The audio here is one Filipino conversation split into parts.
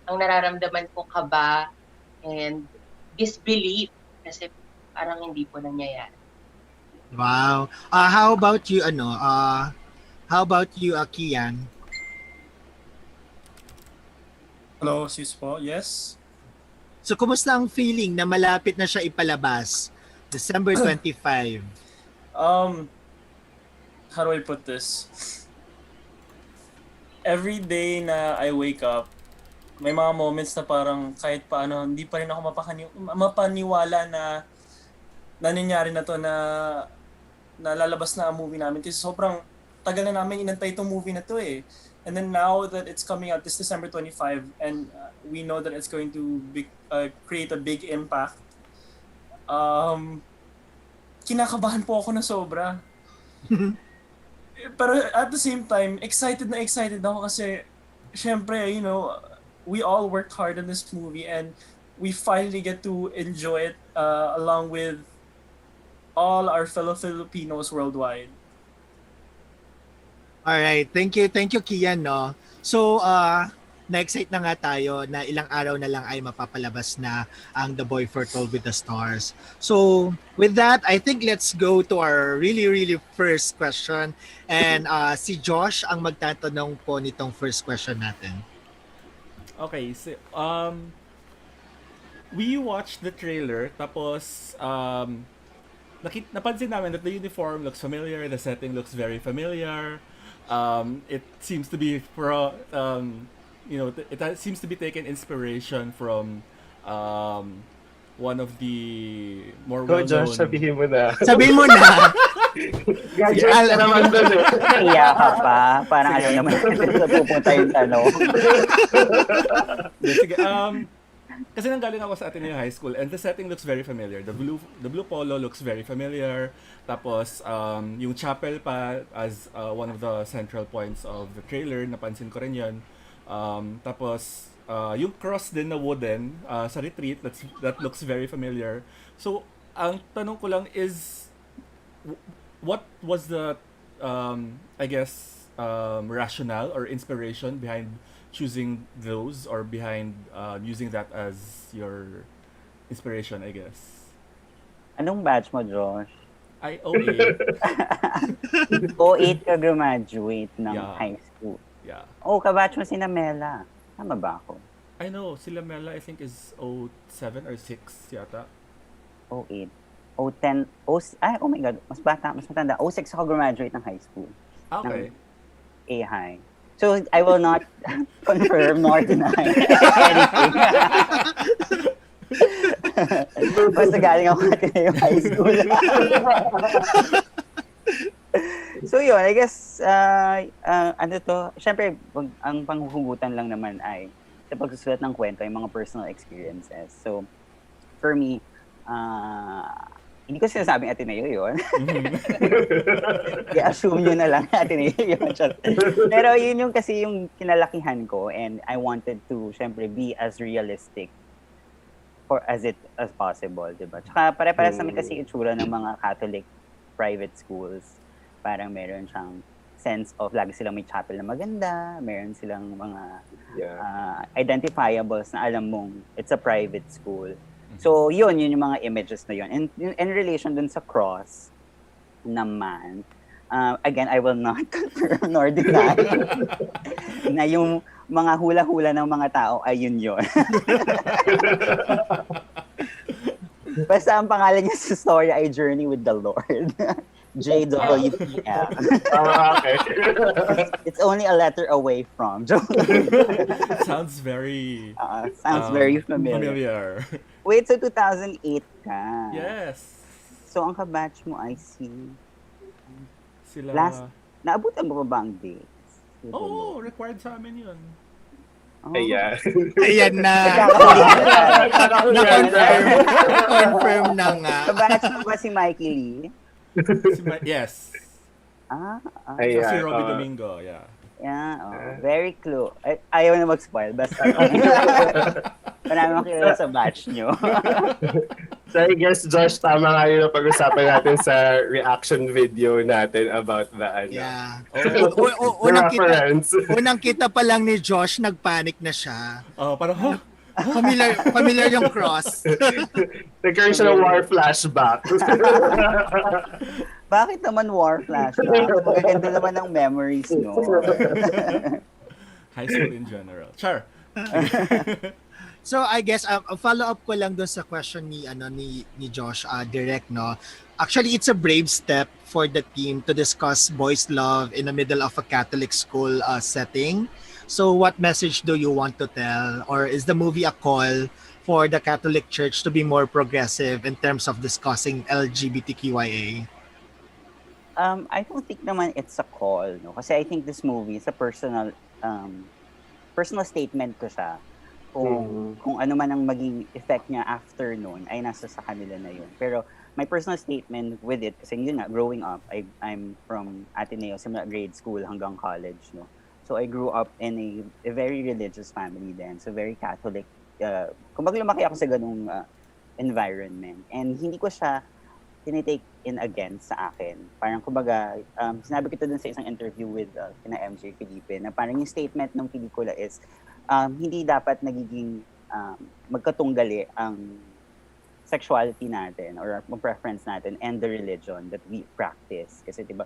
ang nararamdaman ko kaba and disbelief kasi parang hindi po nangyayari. Wow. How about you, how about you, Kian? Hello, sis po. Yes. So, kumusta ang feeling na malapit na siya ipalabas? December 25. How do I put this? Every day na I wake up, may mga moments na parang kahit paano, hindi pa rin ako mapaniwala na nangyayari na to, na lalabas na ang movie namin. Kasi sobrang tagal na namin inantay itong movie na to eh. And then now that it's coming out this December 25 and we know that it's going to create a big impact, kinakabahan po ako na sobra. Pero at the same time, excited ako kasi syempre, you know, we all worked hard on this movie and we finally get to enjoy it along with all our fellow Filipinos worldwide. Alright, thank you Kian, no? So, na-excite na nga tayo na ilang araw na lang ay mapapalabas na ang The Boy Foretold with the Stars. So, with that, I think let's go to our really first question. And si Josh ang magtatanong po nitong first question natin. Okay, so we watched the trailer tapos napansin namin that the uniform looks familiar, the setting looks very familiar. It seems to be it seems to be taken inspiration from one of the more well-known. Josh, sabihin mo na. Sabihin mo na! Gadget naman doon eh. Iya ka pa. Parang alam naman natin na pupunta yung tanong. Sige, kasi nanggaling ako sa Ateneo High School and the setting looks very familiar. The blue polo looks very familiar. Tapos yung chapel pa as one of the central points of the trailer, napansin ko rin yun. Tapos yung cross din na wooden sa retreat, that looks very familiar. So ang tanong ko lang is what was the rationale or inspiration behind choosing those or behind using that as your inspiration, I guess? Anong batch mo, Josh? I 08. 08 ka graduate ng high school. Yeah. Oh, kabatch mo si Mela. Tama ba ako? I know, sila Mela I think is 07 or 6 yata. 08. 010. Oh my God. Mas matanda. 06 ako graduate ng high school. Okay. A-high. So, I will not confirm nor deny anything. Basta galing ako natin yung high school. So yun, I guess, syempre, ang panghuhugutan lang naman ay sa pagsusulat ng kwento, yung mga personal experiences. So, for me, hindi ko sinasabing Ateneo yun. I-assume nyo na lang Ateneo yun. Pero yun yung kasi yung kinalakihan ko and I wanted to, syempre, be as realistic as possible, diba? Tsaka pare-pares namin kasi itsura ng mga Catholic private schools. Parang meron siyang sense of lagi silang may chapel na maganda, meron silang mga identifiables na alam mong it's a private school. So, yun yung mga images na yun. And in relation dun sa cross naman, again, I will not confirm nor deny na yung mga hula-hula ng mga tao ay yun. Basta ang pangalan niya sa story ay Journey with the Lord. JWPM. Okay. It's only a letter away from. Sounds very very familiar. Wait, so 2008 ka? Yes. So ang kabatch mo ay Sila... naabutan mo ba ang dates? Oo, required sa amin yun. Oh. Ayan na. Confirm na nga. Kabatch mo ba si Mikey Lee? Yes. Ayan. Si Robbie Domingo, yeah. Yeah, very close. Ayaw na mag-spoil. Basta marami makilala sa batch nyo. So I guess, Josh, tama nga yun ang pag-usapan natin sa reaction video natin about the, Yeah. Oh, Unang kita pa lang ni Josh, nagpanic na siya. parang, huh? Familiar yung cross. Nagkaroon siya ng war flashback. Bakit naman war flashback? Magaganda naman ng memories, no? High school in general. Char. So I guess a follow-up ko lang doon sa question ni Josh direct, no. Actually, it's a brave step for the team to discuss boys' love in the middle of a Catholic school setting. So what message do you want to tell, or is the movie a call for the Catholic Church to be more progressive in terms of discussing LGBTQIA? I don't think naman it's a call, no? Kasi I think this movie is a personal statement ko siya. Kung ano man ang maging effect niya after noon ay nasa sa kanila na yun. Pero my personal statement with it, kasi yun nga, growing up, I'm from Ateneo, simula grade school hanggang college, no. So I grew up in a very religious family then, so very Catholic. Kumbaga lumaki ako sa ganung environment, and hindi ko siya tinitake in against sa akin. Parang kumbaga, sinabi ko ito dun sa isang interview with kina MJ Felipe, na parang yung statement ng pelikula is, hindi dapat nagiging magkatunggali ang sexuality natin or ang preference natin and the religion that we practice. Kasi diba,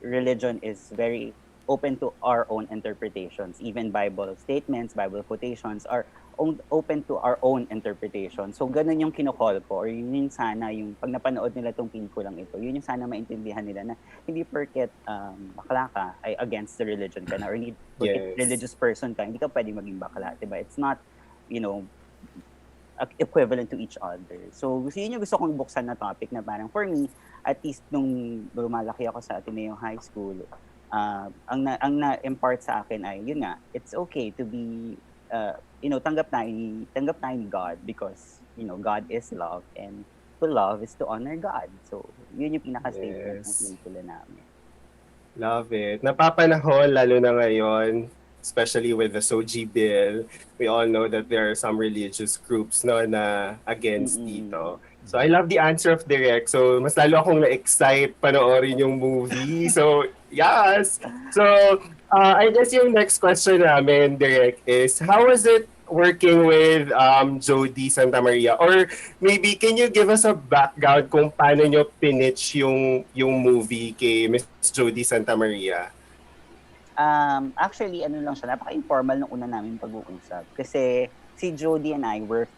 religion is very open to our own interpretations. Even Bible statements, Bible quotations are open to our own interpretation. So ganun yung kinocall ko, or yun yung sana yung pag napanood nila tong pelikulang ito, yun yung sana maintindihan nila na hindi porket bakla ka ay against the religion ka na, or hindi porket religious person ka, hindi ka pwedeng maging bakla, diba? It's not, equivalent to each other. So yun yung gusto kong buksan na topic na parang for me, at least nung lumalaki ako sa Ateneo High School, ang na-impart sa akin ay, yun nga, it's okay to be tanggap tayo ni God because, God is love, and to love is to honor God. So, yun yung pinaka-statement ng pelikula namin. Love it. Napapanahon, lalo na ngayon, especially with the SOGI bill, we all know that there are some religious groups na against dito. So, I love the answer of Direk. So, mas lalo akong na-excite panoorin yung movie. So, yes! So, I guess yung next question namin, Direk, is how was it working with Jody Santa Maria? Or maybe, can you give us a background kung paano nyo pinitch yung movie kay Miss Jody Santa Maria? Actually, lang siya, napaka-informal nung una namin pag-uusap. Kasi si Jody and I worked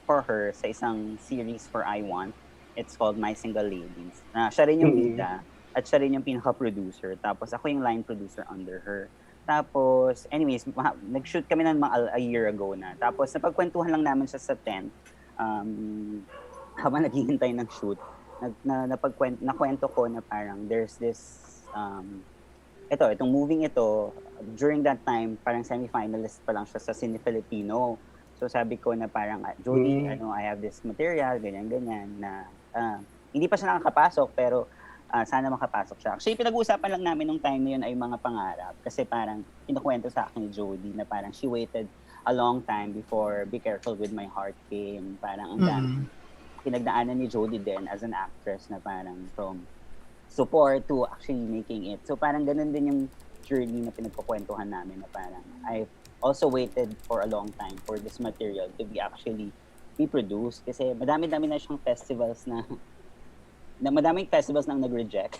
for her sa isang series for I Want. It's called My Single Ladies. Siya rin yung bida at siya rin yung pinaka-producer. Tapos ako yung line producer under her. Tapos, anyways, nag-shoot kami ng a year ago na. Tapos napagkwentuhan lang namin siya sa tent habang naghihintay ng shoot. Nakwento ko na parang there's this itong moving ito, during that time, parang semi-finalist pa lang siya sa Cine Filipino. So sabi ko na parang, Jody, I have this material, ganyan-ganyan, na hindi pa siya nakakapasok, pero sana makapasok siya. Actually, pinag-uusapan lang namin nung time na yun ay mga pangarap. Kasi parang, kinukwento sa akin ni Jody na parang she waited a long time before Be Careful With My Heart came. Parang ang dami. Pinagdaanan ni Jody din as an actress na parang from support to actually making it. So parang ganun din yung journey na pinagkukwentuhan namin na parang I've also waited for a long time for this material to be actually be produced kasi madami-dami na siyang festivals na madaming festivals nang nag-reject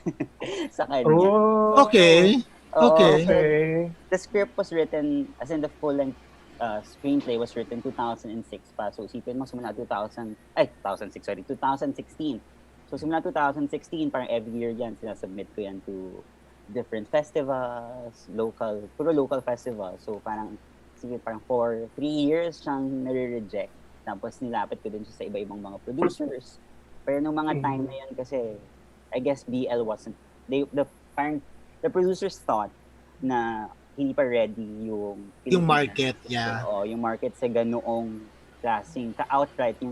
sa kanya. Oh, okay. The script was written, as in the full-length screenplay was written 2006 pa. So isipin mo, simula 2016. So simula 2016, parang every year yan, sinasubmit ko yan to different festivals, puro local festivals. So parang, for 3 years siyang nare-reject. Tapos nilapit ko din siya sa iba-ibang mga producers. Pero nung mga time na yun kasi, I guess BL wasn't, the producers thought na hindi pa ready yung market, yeah. Yung market sa ganoong klaseng, ka-outright, yung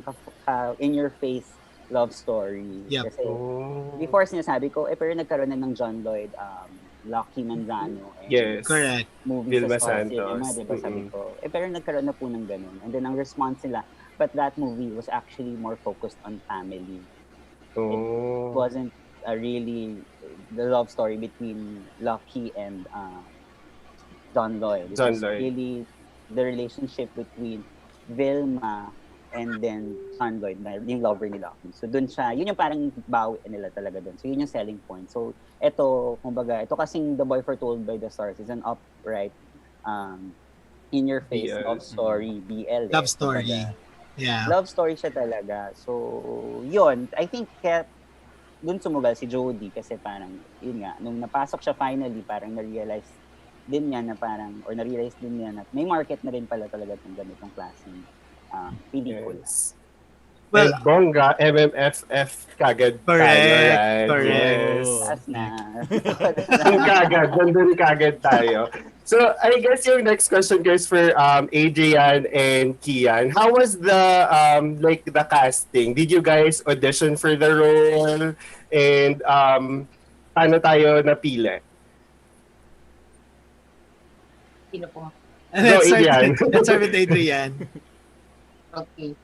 in-your-face love story. Yep. Kasi before sinasabi ko, pero nagkaroon na ng John Lloyd Lucky Manzano and Yes. Correct. movie Vilma sa Star Santos. Cinema, di ba? Sabi ko, pero nagkaroon na po ng ganun. And then ang response nila, but that movie was actually more focused on family. Oh. Wasn't really the love story between Lucky and John Lloyd. It John was Lloyd. really the relationship between Vilma and then John Lloyd, yung lover ni Lucky. So dun siya, yun yung parang bawi nila talaga dun. So yun yung selling point. So ito, kumbaga, ito kasing The Boy Foretold by the Stars is an upright, in-your-face BL. love story, BL. Love story. Kumbaga, Yeah. love story siya talaga. So, yun. I think kaya dun sumugal si Jody kasi parang, yun nga, nung napasok siya finally, parang na-realize din niya na parang, or na-realize din niya na may market na rin pala talaga ng ganitong klaseng pelikula. Yes. Well, And bongga, MMFF kagad Correct, tayo, right? correct. Yes. Taas na. Nandun kagad, nandun kagad tayo. So, I guess yung next question guys for Adrian and Kian. How was the like the casting? Did you guys audition for the role? And paano tayo napili? Sino po? Let's start, Adrian. let's start with Adrian. Okay.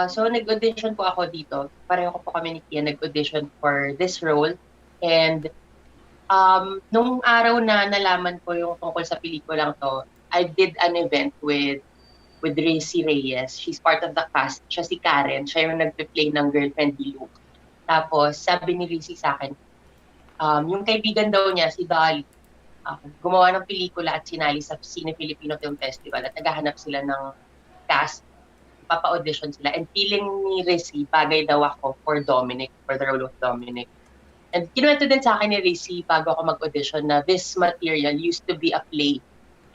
So nag-audition po ako dito. Pareho ko po kami ni Kia nag-audition for this role. And nung araw na nalaman ko yung tungkol sa pelikulang to, I did an event with Racy Reyes. She's part of the cast. Siya si Karen. Siya yung nagpe-play ng girlfriend ni Luke. Tapos sabi ni Racy sa akin, yung kaibigan daw niya, si Dolly, gumawa ng pelikula at sinali sa Cine Filipino Film Festival at naghahanap sila ng cast, papa-audition sila. And feeling ni Rizzy, bagay daw ako for Dominic, for the role of Dominic. And kinuwento din sa akin ni Rizzy bago ako mag-audition na this material used to be a play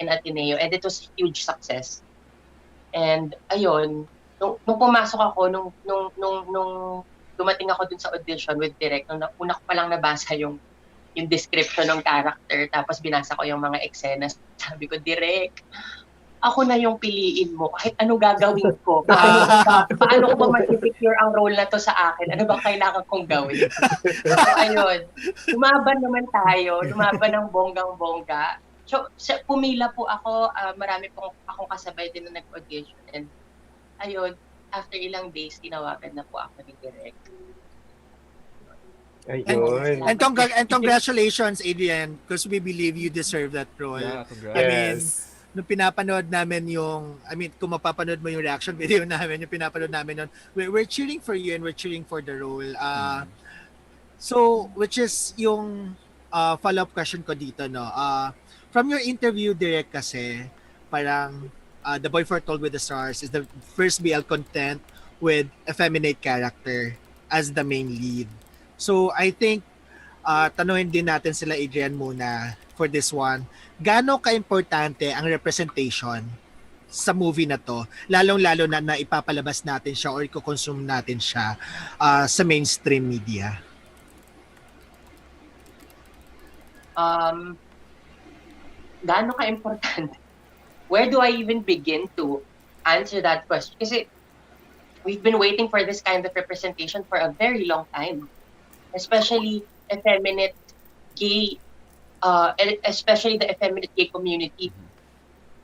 in Ateneo and it was a huge success. And ayun, nung pumasok ako, nung dumating ako dun sa audition with Direk, nung una ko palang nabasa yung description ng character, tapos binasa ko yung mga eksena, sabi ko, Direk, ako na yung piliin mo, kahit ano gagawin ko, paano ko ba ma-secure ang role na to sa akin, ano ba kailangan kong gawin? So ayun, lumaban naman tayo, lumaban ng bonggang-bongga. So pumila po ako, marami pong akong kasabay din na nag-audition, and ayun, after ilang days, tinawagan na po ako ni Direk. Ayun. And congratulations, Adrian, because we believe you deserve that role. Yeah, congrats. I mean, nung pinapanood namin kung mapapanood mo yung reaction video namin, yung pinapanood namin nun, we're cheering for you and we're cheering for the role. So, which is yung follow-up question ko dito, no? From your interview, Direk, kasi, parang The Boy Foretold with the Stars is the first BL content with a feminine character as the main lead. So, I think, tanungin din natin sila, Adrian, muna for this one. Gaano ka-importante ang representation sa movie na to, lalong-lalo na ipapalabas natin siya or i-consume natin siya sa mainstream media? Gaano ka-importante? Where do I even begin to answer that question? Kasi we've been waiting for this kind of representation for a very long time. Especially effeminate gay, especially the effeminate gay community.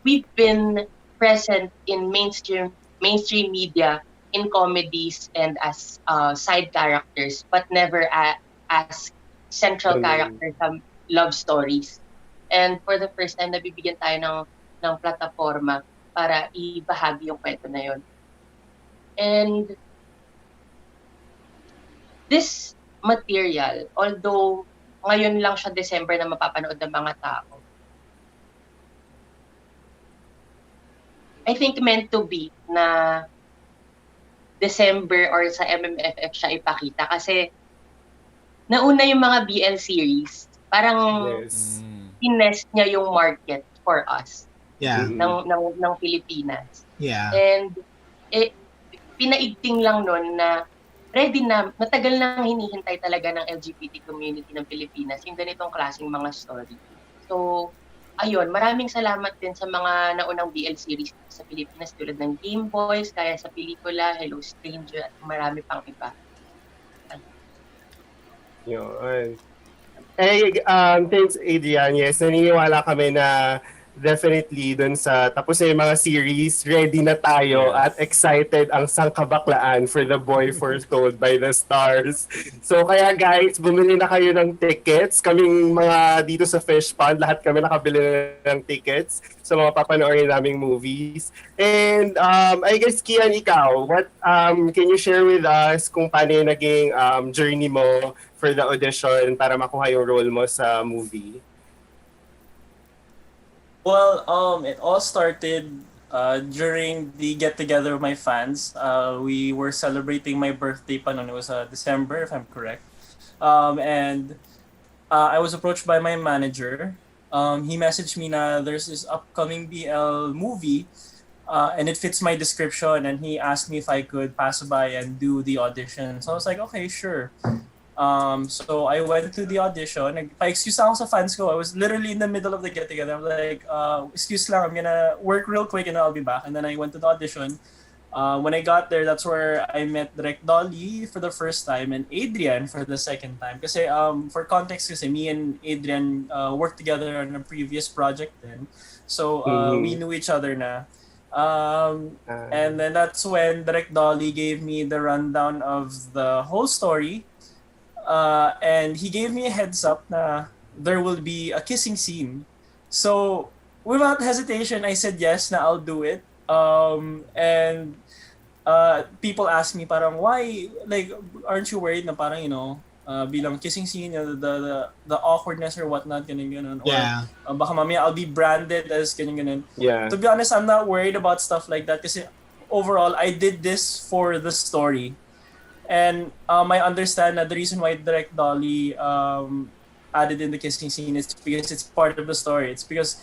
We've been present in mainstream media, in comedies and as side characters, but never as central characters sa love stories. And for the first time, nabibigyan tayo ng plataforma para ibahagi yung kwento na yun. And this material, although ngayon lang siya December na mapapanood ng mga tao, I think meant to be na December or sa MMFF siya ipakita kasi nauna yung mga BL series. Parang finesse niya yung market for us. Yeah. ng Pilipinas. Yeah. And pinaigting lang nun na ready na, matagal nang hinihintay talaga ng LGBT community ng Pilipinas yung ganitong klaseng mga story. So, ayun, maraming salamat din sa mga naunang BL series sa Pilipinas tulad ng Game Boys, kaya sa pelikula, Hello Stranger, at marami pang iba. Yun. Thanks Adrian. Yes, naniniwala kami na definitely dun sa tapos na yung mga series, ready na tayo Yes. at excited ang sangkabaklaan for The Boy Foretold by the Stars. So kaya guys, bumili na kayo ng tickets. Kaming mga dito sa Fish Pond, lahat kami nakabili na ng tickets sa mga papanoorin naming movies. And I guess Kian, ikaw, what can you share with us kung paano yung naging journey mo for the audition para makuha yung role mo sa movie? Well, it all started during the get-together of my fans. We were celebrating my birthday pa noon. It was December, if I'm correct. And I was approached by my manager. He messaged me na there's this upcoming BL movie and it fits my description, and he asked me if I could pass by and do the audition. So I was like, okay, sure. So I went to the audition. Pa-excuse ako sa fans ko. I was literally in the middle of the get-together. I'm like, excuse lang, I'm gonna work real quick and I'll be back. And then I went to the audition. When I got there, that's where I met Direk Dolly for the first time and Adrian for the second time. Kasi for context, kasi me and Adrian worked together on a previous project then. So we knew each other na. And then that's when Direk Dolly gave me the rundown of the whole story. And he gave me a heads up na there will be a kissing scene. So without hesitation, I said yes, na I'll do it. And people ask me parang why, like, aren't you worried na parang, you know, bilang kissing scene, the awkwardness or whatnot, ganun. Yeah. Or baka mamaya I'll be branded as ganun. Yeah. To be honest, I'm not worried about stuff like that kasi overall, I did this for the story. And I understand that the reason why Direk Dolly added in the kissing scene is because it's part of the story. It's because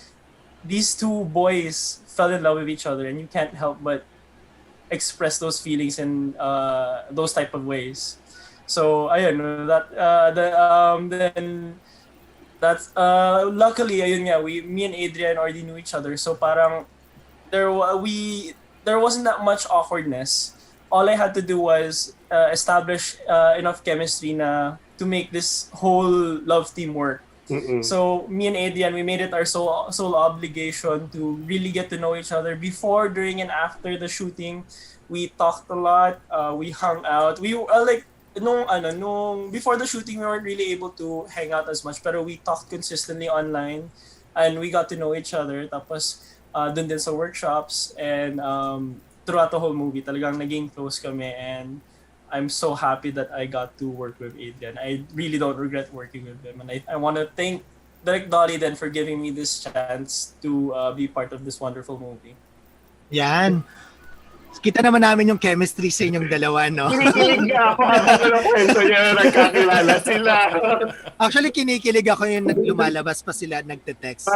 these two boys fell in love with each other, and you can't help but express those feelings in those type of ways. So ayun, then that's luckily ayun nga, me and Adrian already knew each other, so parang there wasn't that much awkwardness. All I had to do was establish enough chemistry to make this whole love team work. So me and Adrian, we made it our sole obligation to really get to know each other before, during, and after the shooting. We talked a lot. We hung out. We before the shooting, we weren't really able to hang out as much, pero we talked consistently online, and we got to know each other. Tapos dun din sa workshops, and throughout the whole movie, talagang naging close kami, and I'm so happy that I got to work with Adrian. I really don't regret working with him, and I want to thank Direk Dolly then for giving me this chance to be part of this wonderful movie. Yan. Kita naman namin yung chemistry sa inyong dalawa, no? Kinikilig ako habang kwento niya, nagkakilala sila. Actually, kinikilig ako yung lumalabas pa sila at nagte-text.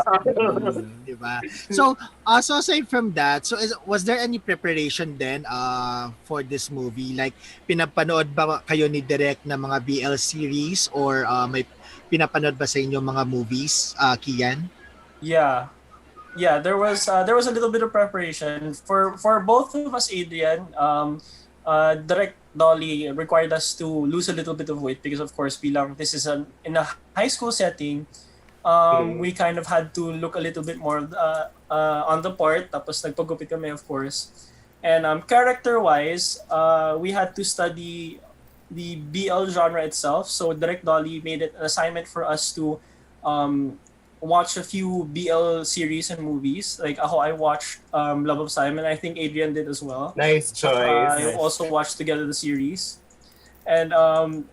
Di ba? So aside from that, was there any preparation then for this movie? Like, pinapanood ba kayo ni Direk na mga BL series, or may pinapanood ba sa inyo mga movies, Kian? Yeah, there was a little bit of preparation for both of us. Adrian, Direk Dolly required us to lose a little bit of weight because, of course, bilang this is in a high school setting, we kind of had to look a little bit more on the part. Tapos nagpagupit kami, of course, and character-wise, we had to study the BL genre itself. So Direk Dolly made it an assignment for us to watch a few BL series and movies. Like ako, I watched Love of Simon. I think Adrian did as well. Nice choice. I also watched together the series, and then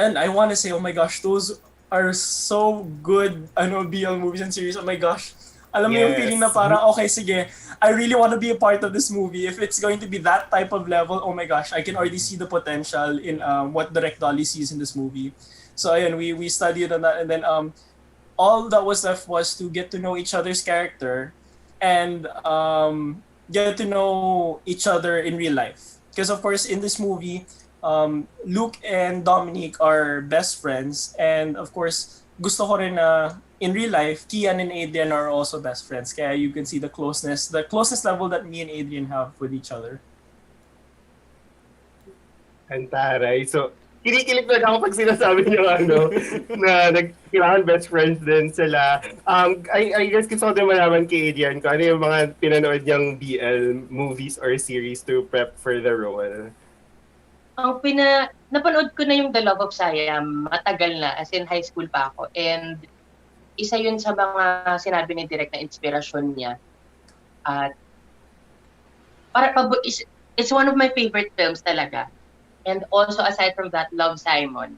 and I want to say, oh my gosh, those are so good. BL movies and series. Oh my gosh, alam mo yung feeling na parang okay, sige, I really want to be a part of this movie. If it's going to be that type of level, oh my gosh, I can already see the potential in what Direk Dolly sees in this movie. So ayun, we studied on that, and then all that was left was to get to know each other's character and get to know each other in real life. Because of course in this movie, Luke and Dominic are best friends, and of course gusto ko rin na in real life, Kian and Adrian are also best friends. Kaya you can see the closeness level that me and Adrian have with each other. Antaray. So kinikilig na ako pag sinasabi niyo na kailangan best friends din sila. I guess gusto ko din malaman kay Adrian kung ano yung mga pinanood niyang BL movies or series to prep for the role. Napanood ko na yung The Love of Siam, matagal na, as in high school pa ako. And isa yun sa mga sinabi ni Direk na inspirasyon niya. At it's one of my favorite films talaga. And also aside from that, Love Simon.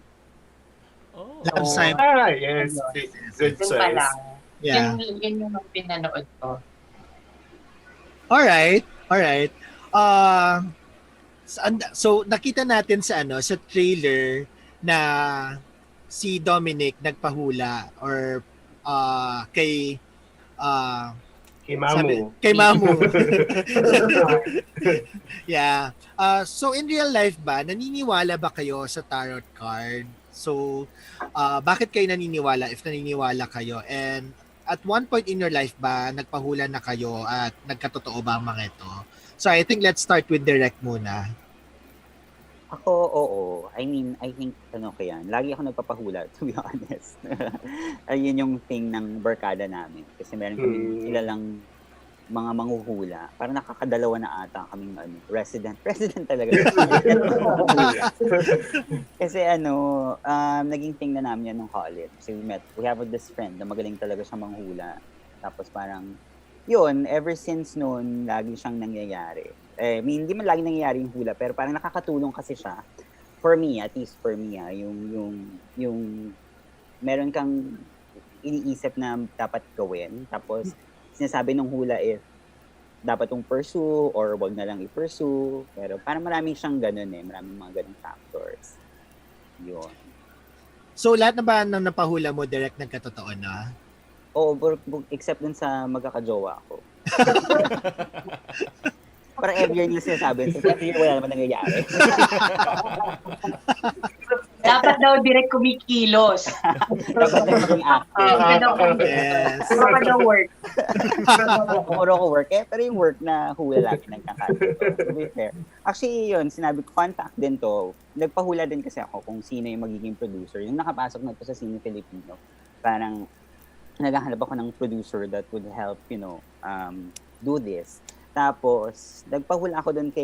Oh. Love Simon. Yes. Good Yun pa choice. lang. Yeah. Yun yung mga pinanood ko. Alright. So nakita natin sa sa trailer na si Dominic nagpahula or kay Kay Mamu. kay Mamu. Yeah. So in real life ba naniniwala ba kayo sa tarot card? So bakit kayo naniniwala if naniniwala kayo? And at one point in your life ba nagpahula na kayo at nagkatotoo ba ang mga ito? So I think let's start with Direk muna. Ako, oo. I mean, I think, ko yan. Lagi ako nagpapahula, to be honest. Ayun yung thing ng barkada namin. Kasi meron kami kilalang mga manghuhula. Parang nakakadalawa na ata kaming resident. Resident talaga. Kasi naging thing na namin yan nung college. So we have this friend na magaling talaga siya manghula. Tapos parang, yun, ever since noon, lagi siyang nangyayari. Hindi man lagi nangyayari yung hula, pero parang nakakatulong kasi siya. For me, at least for me, yung meron kang iniisip na dapat gawin. Tapos, sinasabi ng hula if dapat yung pursue or wag na lang i-pursue. Pero parang maraming siyang ganun maraming mga ganung factors. Yun. So lahat na ba nang napahula mo direct nagkatotoo na? Oo, except dun sa magkakajowa ko. Parang every year nila sinasabi. So, every year wala naman nangyayari. Dapat daw direct kumikilos. Dapat na maging active. Yes. Dapat daw work. Puro ko work. Pero yung work na hula lagi nagkakaroon. To be fair. Actually, yun, sinabi ko, fun fact din to. Nagpahula din kasi ako kung sino yung magiging producer. Yung nakapasok na to sa Sine Filipino, parang naghahanap ako ng producer that would help, do this. Tapos, nagpahula ako dun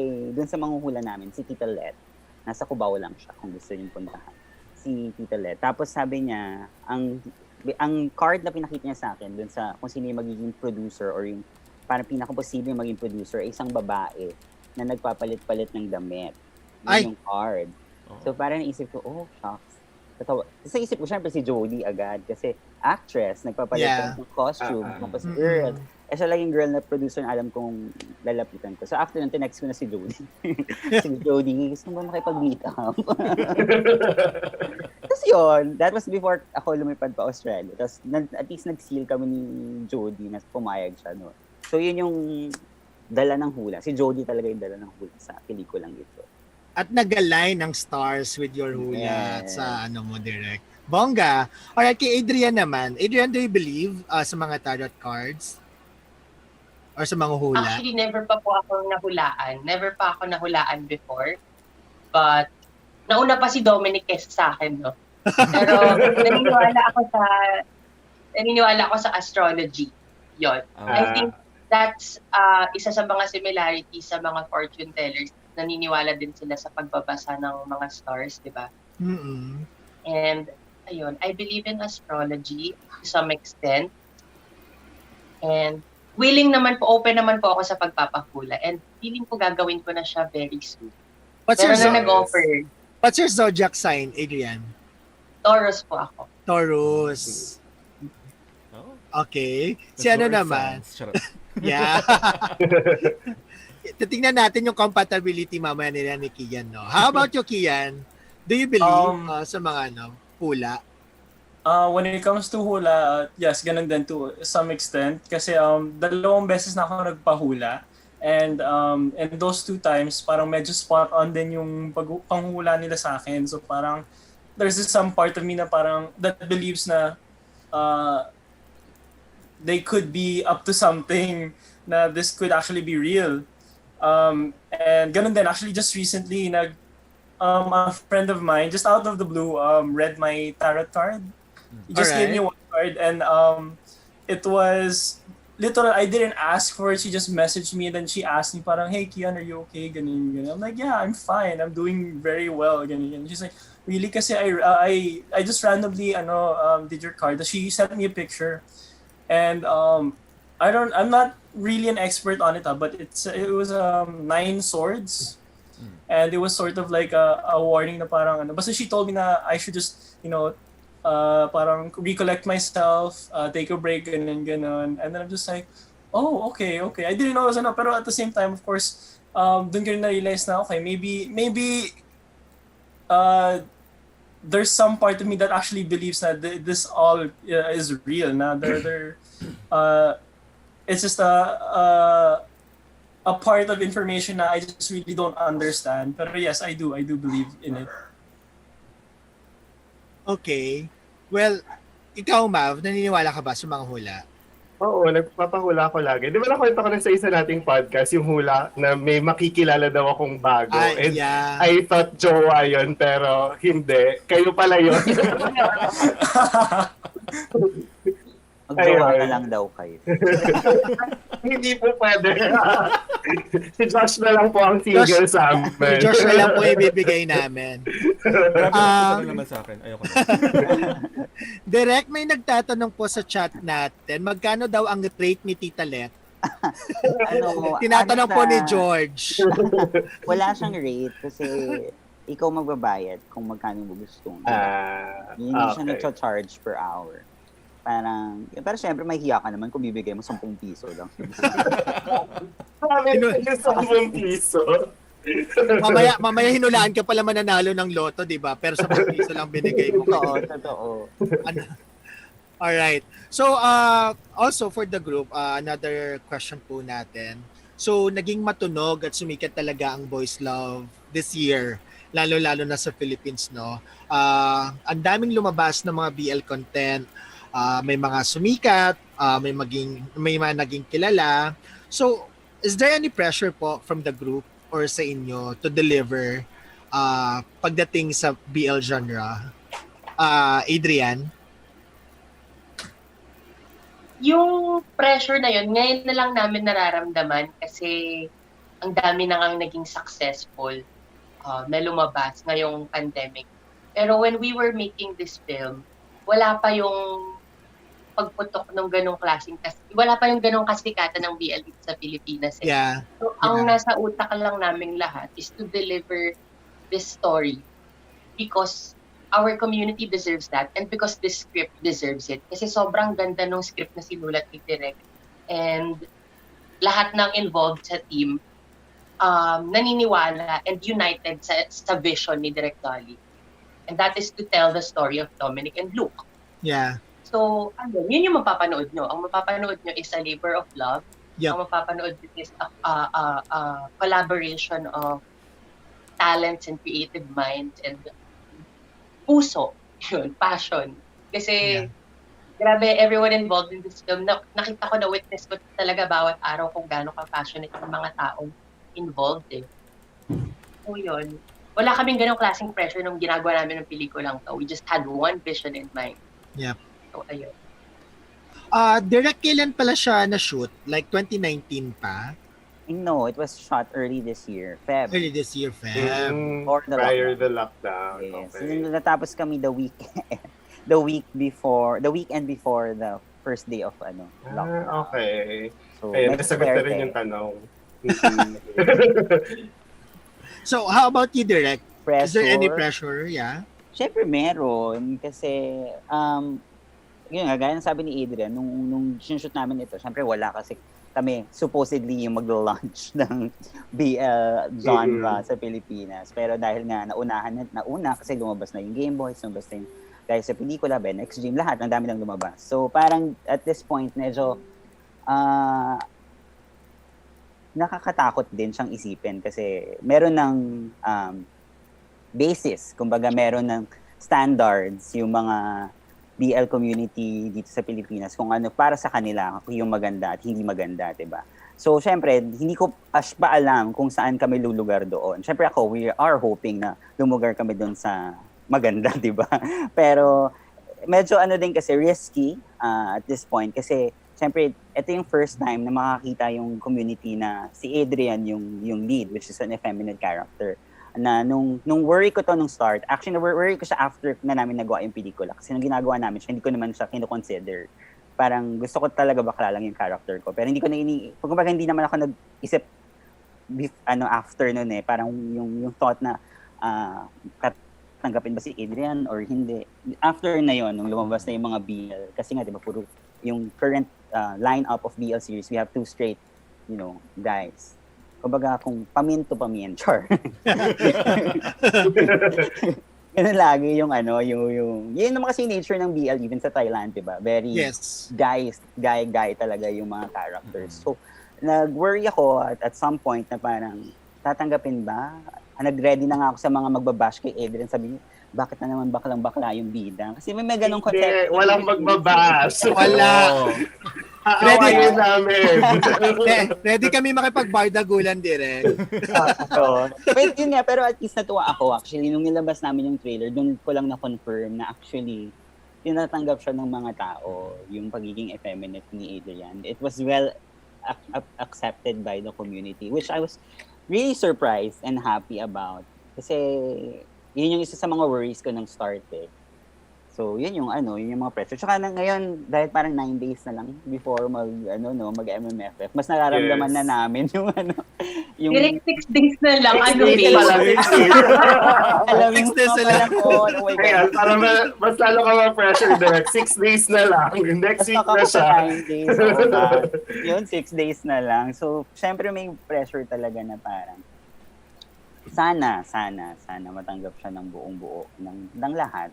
sa manghuhula namin, si Tita Let. Nasa Cubao lang siya kung gusto niyong puntahan. Si Tita Let. Tapos sabi niya, ang card na pinakita niya sa akin dun sa kung sino yung magiging producer or yung parang pinaka-posible maging producer ay isang babae na nagpapalit-palit ng damit. Yun yung card. So parang naisip ko, shocks. Sa isip ko, syempre si Jodie agad kasi actress, nagpapalit ng costume. Tapos girl. Siya lang yung girl na producer na alam kong lalapitan ko. So after nun, tinext ko na si Jodie. Si Jodie, gusto mo ba makipag-meet up? Tapos yun, that was before ako lumipad pa Australia. Tapos at least nag-seal kami ni Jodie na pumayag siya. No? So yun yung dala ng hula. Si Jodie talaga yung dala ng hula sa pelikulang ito. At nag-align ng stars with your hula sa mo direct. Bongga. Alright, kay Adrian naman. Adrian, do you believe sa mga tarot cards? Or sa mga hula? Actually, never pa po ako nahulaan. Never pa ako nahulaan before. But, nauna pa si Dominic kesa sa akin, no? Pero, naniniwala ako sa astrology. Yon. I think that's isa sa mga similarities sa mga fortune tellers. Naniniwala din sila sa pagbabasa ng mga stars, di ba? Mm-hmm. And, ayun, I believe in astrology to some extent. And, open naman po ako sa pagpapahula. And feeling ko gagawin ko na siya very soon. What's your zodiac sign, Adrian? Taurus po ako. Taurus. Okay. Si naman? Yeah. Titingnan natin yung compatibility mamaya nila ni Kian, no? How about you, Kian? Do you believe sa mga hula? When it comes to hula, yes, ganun din to some extent. Kasi 2 beses na ako nagpahula. And those 2 times, parang medyo spot on din yung panghula nila sa akin. So parang there's some part of me na parang that believes na they could be up to something, na this could actually be real. And ganun din, actually just recently, a friend of mine, just out of the blue, read my tarot card. He just gave me one card, and it was literal. I didn't ask for it. She just messaged me, and then she asked me, "Parang, hey Kian, are you okay?" Ganyan, ganyan. I'm like, "Yeah, I'm fine. I'm doing very well." Ganyan, ganyan. She's like, "Really?" Kasi I just randomly did your card. She sent me a picture, and I'm not really an expert on it, but it was 9 swords. And it was sort of like a warning na parang ano. Basta she told me na I should just, parang recollect myself, take a break, ganun. And then I'm just like, oh, okay. I didn't know it was ano. Pero at the same time, of course, dun ko rin na-realize na, okay, maybe, there's some part of me that actually believes that this all is real. Na it's just a part of information na I just really don't understand. Pero yes, I do believe in it. Okay. Well, ikaw, Mav, naniniwala ka ba sa mga hula? Oo, nagpapahula ko lagi. Di ba nakwento ko na sa isa nating podcast, yung hula na may makikilala daw akong bago. And Yeah. I thought jowa yun, pero hindi. Kayo pala yun. Magjowa Ayun. ka lang daw kayo. Hindi po pwede. Si Josh na lang po ang single sa amin. Josh na lang po ibibigay namin. Grabe na naman sa akin. Ayoko na. Direct, may nagtatanong po sa chat natin, magkano daw ang rate ni Tita Let? Tinatanong po ni George. Wala siyang rate kasi ikaw magbabayad kung magkano mo gusto. Hindi siya nag-charge per hour. Pero syempre may hiya ka naman kung bibigay mo 10 piso lang. Yung 10 piso. Mamaya hinulaan ka pala mananalo ng loto, di ba? Pero 10 piso lang binigay mo. Totoo. Alright. So, also for the group, another question po natin. So, naging matunog at sumikat talaga ang Boys Love this year, lalo-lalo na sa Philippines, no? Ang daming lumabas ng mga BL content, may mga sumikat, may mga naging kilala. So, is there any pressure po from the group or sa inyo to deliver pagdating sa BL genre? Adrian? Yung pressure na yun, ngayon na lang namin nararamdaman kasi ang dami na ngang naging successful na lumabas ngayong pandemic. Pero when we were making this film, wala pa yung pagputok ng ganong klaseng wala pa yung ganong kasikatan ng BL sa Pilipinas. Yeah. So, ang nasa utak lang namin lahat is to deliver this story because our community deserves that and because this script deserves it. Kasi sobrang ganda ng script na sinulat ni Direk and lahat ng involved sa team naniniwala and united sa vision ni Direk Dolly. And that is to tell the story of Dominic and Luke. Yeah. So, yun yung mapapanood nyo. Ang mapapanood nyo is a labor of love. Yep. Ang mapapanood nyo is a collaboration of talents and creative minds and puso. Yun, passion. Kasi, grabe, everyone involved in this film, nakita ko, na-witness ko talaga bawat araw kung gaano ka-passionate yung mga taong involved eh. So, yun. Wala kaming ganong klaseng pressure nung ginagawa namin ng pelikulang to. We just had one vision in mind. Yep. So, ayun. Direct kailan pala siya na-shoot? Like 2019 pa? No, it was shot early this year, Feb. Early this year, Feb. Or the Prior the lockdown. Yes. Okay. Natapos kami the weekend before the first day of lockdown. Okay. So, Ayun, may nasagot na rin swerte. yung tanong. So, how about you, Direct? Pressure. Is there any pressure? Yeah. Siyempre meron kasi yun nga, gaya ng sabi ni Adrian, nung sinushoot namin ito, siyempre wala kasi kami supposedly yung mag-launch ng BL genre sa Pilipinas. Pero dahil nga nauna kasi lumabas na yung Game Boys, lumabas na yung dahil sa pelikula, Ben, X Dream, lahat, ang dami nang lumabas. So parang at this point, medyo nakakatakot din siyang isipin kasi meron ng basis, kumbaga meron ng standards yung mga BL community dito sa Pilipinas kung ano para sa kanila yung maganda at hindi maganda, 'di ba? So, syempre, hindi ko pa alam kung saan kami lulugar doon. Syempre ako, we are hoping na lumugar kami doon sa maganda, 'di ba? Pero medyo ano din kasi risky at this point kasi syempre ito yung first time na makakita yung community na si Adrian yung lead, which is an effeminate character. Na nung worry ko to nung start, actually worry ko siya after na namin nagawa yung pelikula kasi nung ginagawa namin siya, hindi ko naman siya kino-consider. Parang gusto ko talaga bakla lang yung character ko. Pero hindi ko na kumbaga hindi naman ako nag-isip after nun eh. Parang yung thought na tanggapin ba si Adrian or hindi. After na yon nung lumabas na yung mga BL, kasi nga 'di ba puro yung current lineup of BL series, we have 2 straight, guys. Kumbaga kung pamin to pamin, char. Ganun lagi yung yun naman kasi nature ng BL even sa Thailand, 'di ba? Very guy talaga yung mga characters. So nag-worry ako at some point na parang tatanggapin ba? Nag-ready na nga ako sa mga magbabash kay Adrian, sabi niya, bakit na naman baklang-bakla yung bida? Kasi may ganong concept. Walang magbabash. Wala. Ready namin. Ready kami makipagbardagulan direct. But yun nga, pero at least natuwa ako actually. Nung nilabas namin yung trailer, doon ko lang na-confirm na actually, tinatanggap siya ng mga tao, yung pagiging effeminate ni Adrian. It was well accepted by the community, which I was really surprised and happy about. Kasi yun yung isa sa mga worries ko ng start eh. So, yun yung mga pressure. Tsaka ngayon, dahil parang 9 days na lang before mag-MMFF, mas nararamdaman na namin yung yung Direct 6 days na lang, alam mo, 6 days na lang. Kaya, para mas lalo ka ma-pressure direct. 6 days na lang. Next week na siya. 9 days. Yun, 6 days na lang. So, syempre may pressure talaga na parang sana matanggap siya ng buong-buo ng lahat.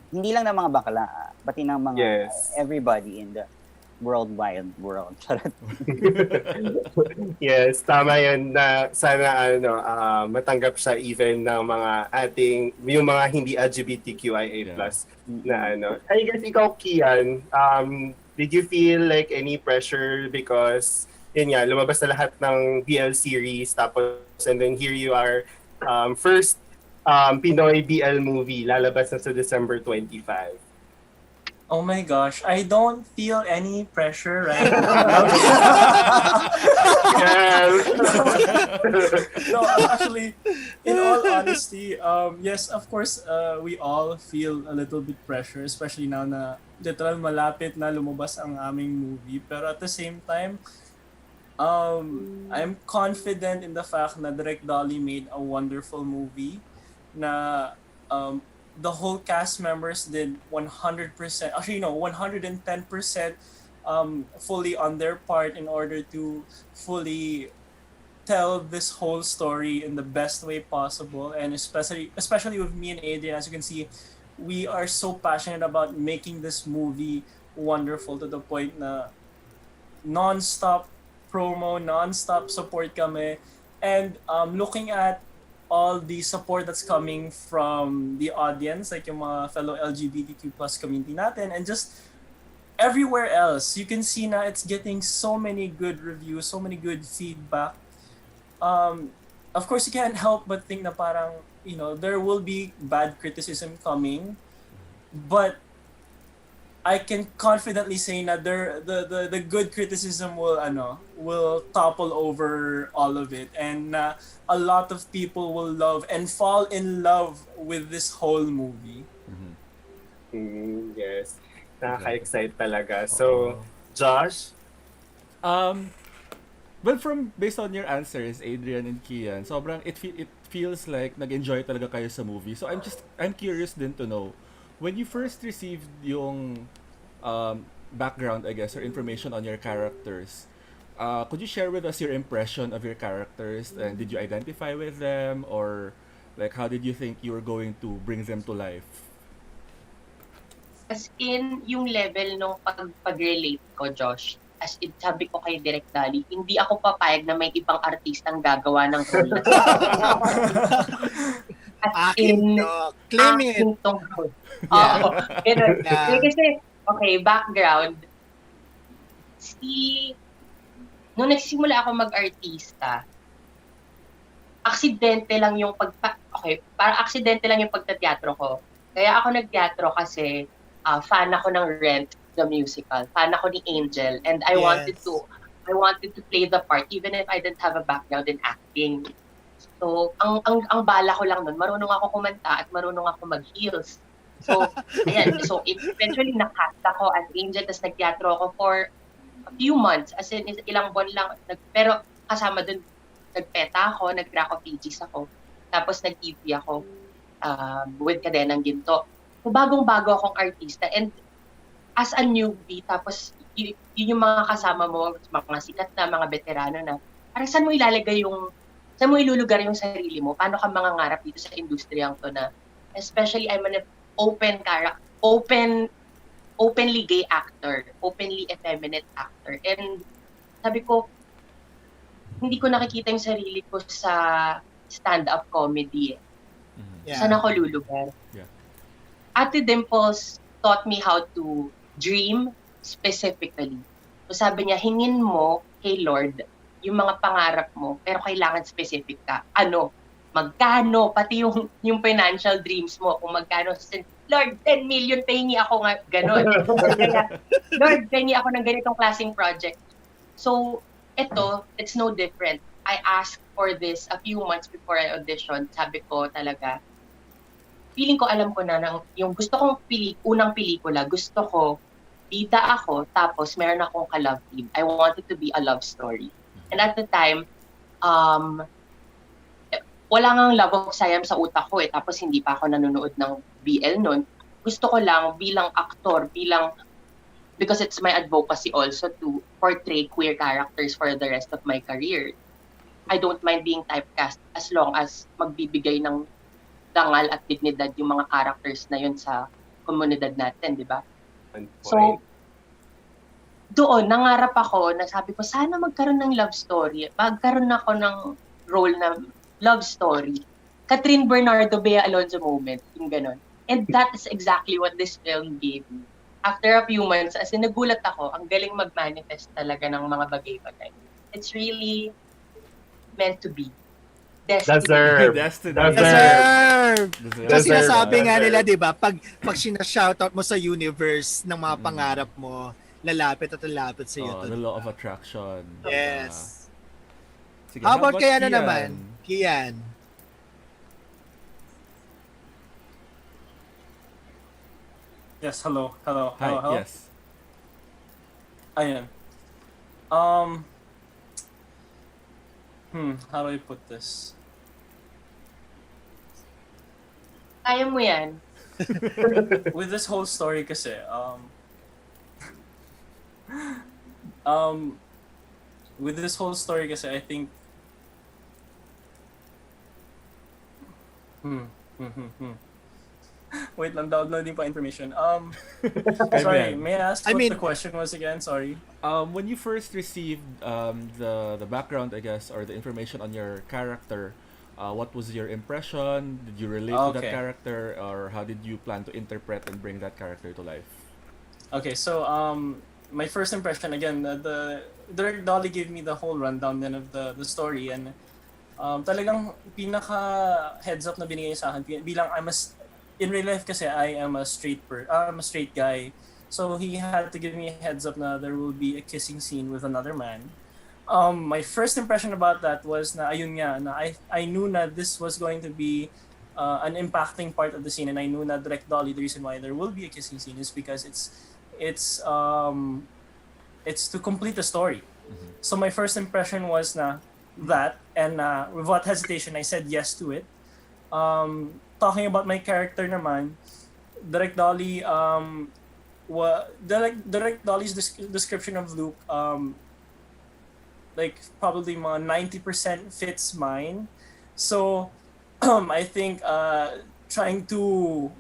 Hindi lang ng mga bakla, pati ng mga everybody in the worldwide world. Yes, tama yun na sana matanggap siya even ng mga yung mga hindi LGBTQIA+ na I guess ikaw, Kian, did you feel like any pressure because yun nga, lumabas na lahat ng BL series tapos and then here you are, first Pinoy BL movie, lalabas na sa December 25. Oh my gosh, I don't feel any pressure right now. No, actually, in all honesty, yes, of course, we all feel a little bit pressure, especially now na literal malapit na lumabas ang aming movie. Pero at the same time, I'm confident in the fact na Direk Dolly made a wonderful movie na the whole cast members did 100%, actually no, 110% fully on their part in order to fully tell this whole story in the best way possible. And especially with me and Adrian, as you can see, we are so passionate about making this movie wonderful to the point na non-stop promo, non-stop support kami. And looking at all the support that's coming from the audience, like yung mga fellow LGBTQ+ community natin, and just everywhere else, you can see na it's getting so many good reviews, so many good feedback. Of course, you can't help but think na parang, there will be bad criticism coming, but I can confidently say na the good criticism will topple over all of it, and a lot of people will love and fall in love with this whole movie. Yes, nakaka-excite talaga. So, Josh? Well, based on your answers, Adrian and Kian, sobrang it feels like nag-enjoy talaga kayo sa movie. So I'm curious din to know, when you first received yung background, I guess, or information on your characters, could you share with us your impression of your characters, and did you identify with them, or like how did you think you were going to bring them to life? As in, yung level nung pag-relate ko, Josh, as in, sabi ko kay Direk Dali, hindi ako papayag na may ibang artistang gagawa ng role na As Akin in, to. Claim it. aking tong role. Yeah. Oo, ganun. Yeah. Kasi, okay, background. Nung nagsisimula ako mag-artista, aksidente lang yung pagtateatro ko. Kaya ako nagteatro kasi fan ako ng Rent, the musical. Fan ako ni Angel. And I wanted to play the part even if I didn't have a background in acting. So, ang bala ko lang nun, marunong ako kumanta at marunong ako mag-heels. So, ayan. So, eventually, nakast ako as Angel, tapos nagteatro ako for a few months. As in, ilang buwan lang. Pero kasama dun, nagpeta ako, nag-crack of pages ako. Tapos nag-EP ako with Kadenang Ginto. So, bagong-bago akong artista. And as a newbie, tapos yun yung mga kasama mo, mga sikat na, mga veterano na, parang saan mo ilulugar yung sarili mo? Paano ka mangangarap dito sa industriyang to na, especially I'm an openly gay actor, openly effeminate actor. And sabi ko, hindi ko nakikita yung sarili ko sa stand-up comedy. Yeah. Saan ako lulugar? Yeah. Ate Dimples taught me how to dream specifically. So sabi niya, hingin mo kay Lord yung mga pangarap mo, pero kailangan specific ka. Ano? Magkano? Pati yung financial dreams mo, kung magkano. Lord, 10 million, pahingi ako nga, gano'n. Kaya, Lord, pahingi ako ng ganitong klaseng project. So, it's no different. I asked for this a few months before I auditioned. Sabi ko talaga, feeling ko alam ko na yung gusto kong unang pelikula, gusto ko, bida ako, tapos meron akong ka-love team. I wanted to be a love story. And at the time, wala ngang Love of Siam sa utak ko tapos hindi pa ako nanonood ng BL noon. Gusto ko lang bilang aktor, because it's my advocacy also to portray queer characters for the rest of my career. I don't mind being typecast as long as magbibigay ng dangal at dignidad yung mga characters na yun sa komunidad natin, di ba? So, doon, nangarap ako na sabi ko, sana magkaroon ng love story. Magkaroon ako ng role na love story. Catherine Bernardo, Bea Alonzo moment, yung ganon. And that is exactly what this film gave me. After a few months, as in nagulat ako, ang galing mag-manifest talaga ng mga bagay-bagay. It's really meant to be. Destiny. Destiny. Deserve! Kasi Deserve. sinasabi nga nila, di ba, pag sinashoutout mo sa universe ng mga pangarap mo, lalapit at lalapit sa iyo. The law of attraction. Yes. Sige, How about kaya na Kian? naman? Kian. Yes, hello. Hello. Hi, Hello. yes. Ayan. How do I put this? Kaya mo yan. With this whole story kasi, with this whole story kasi, I think, Wait lang, downloading pa information. Sorry, may I ask what the question was again? Sorry. When you first received the background, I guess, or the information on your character, what was your impression? Did you relate to that character, or how did you plan to interpret and bring that character to life? Okay, so my first impression again, the Direct Dolly gave me the whole rundown then of the story, and talagang pinaka heads up na binigay sa akin bilang in real life kasi I am a straight guy. So he had to give me a heads up na there will be a kissing scene with another man. My first impression about that was na ayun nga na I knew na this was going to be an impacting part of the scene, and I knew na Direct Dolly, the reason why there will be a kissing scene is because it's to complete the story. Mm-hmm. So my first impression was na that, and without hesitation I said yes to it. Talking about my character naman, Direct Dolly, Direct Dolly's description of Luke, like probably mga 90% fits mine. So I think trying to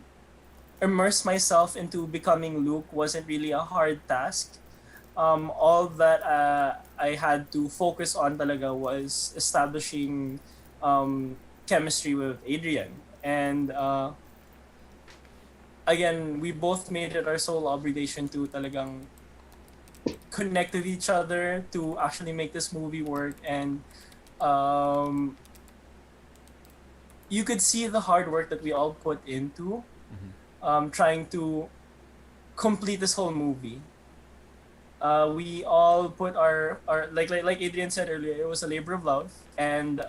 immerse myself into becoming Luke wasn't really a hard task. All that I had to focus on talaga was establishing chemistry with Adrian. And again, we both made it our sole obligation to talagang connect with each other to actually make this movie work. And you could see the hard work that we all put into trying to complete this whole movie. We all put our like Adrian said earlier, it was a labor of love. And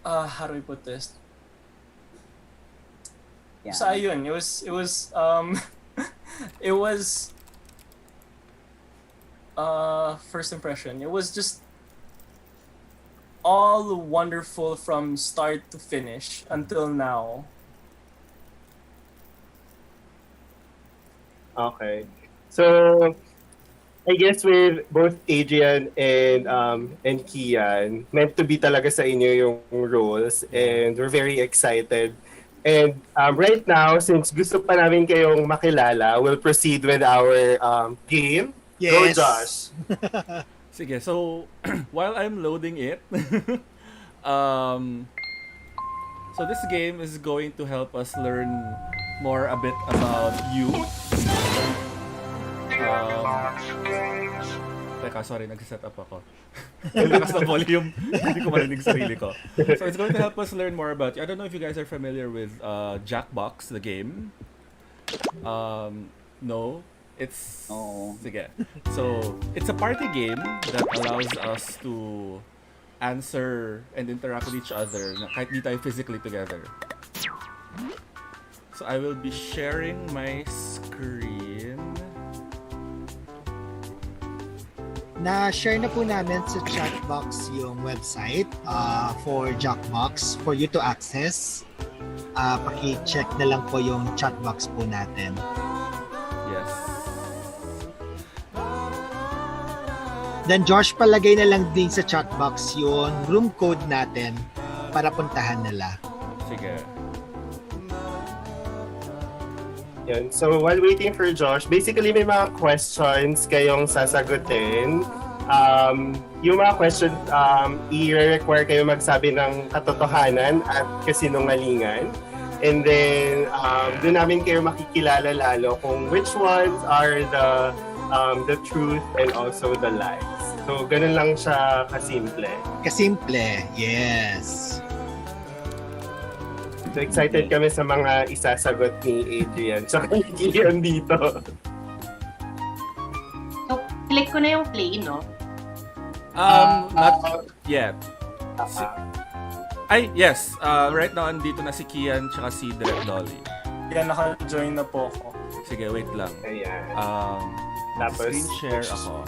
how do we put this? Yeah. So ayun, it was it was first impression. It was just all wonderful from start to finish until now. Okay. So, I guess with both Adrian and Kian, meant to be talaga sa inyo yung roles, and we're very excited. And right now, since gusto pa namin kayong makilala, we'll proceed with our game. Go, Yes. Josh. Sige, so while I'm loading it, so this game is going to help us learn more a bit about you. Teka, sorry, nag-set up ako. Lakas na volume, hindi ko marinig sarili ko. So it's going to help us learn more about you. I don't know if you guys are familiar with Jackbox, the game. No? It's... Oo. Sige. So, it's a party game that allows us to answer and interact with each other na kahit di tayo physically together. So, I will be sharing my screen. Na-share na po namin sa chat box yung website for Jackbox for you to access. Paki-check na lang po yung chat box po natin. Yes. Then Josh, palagay na lang din sa chat box yung room code natin para puntahan nila. Sige. Yan. So, while waiting for Josh, basically may mga questions kayong sasagutin. Yung mga questions, i-require kayo magsabi ng katotohanan at kasinungalingan. And then, doon namin kayo makikilala lalo kung which ones are the truth and also the lies. So, ganun lang siya kasimple. Kasimple, yes. So, excited kami sa mga isasagot ni Adrian. Tsaka ni Kian dito. So, click ko na yung play, no? Not yet. Ay, yes. Right now, andito na si Kian tsaka si Direk Dolly. Yan, naka-join na po ako. Sige, wait lang. Ayan. Tapos, Screen share ako.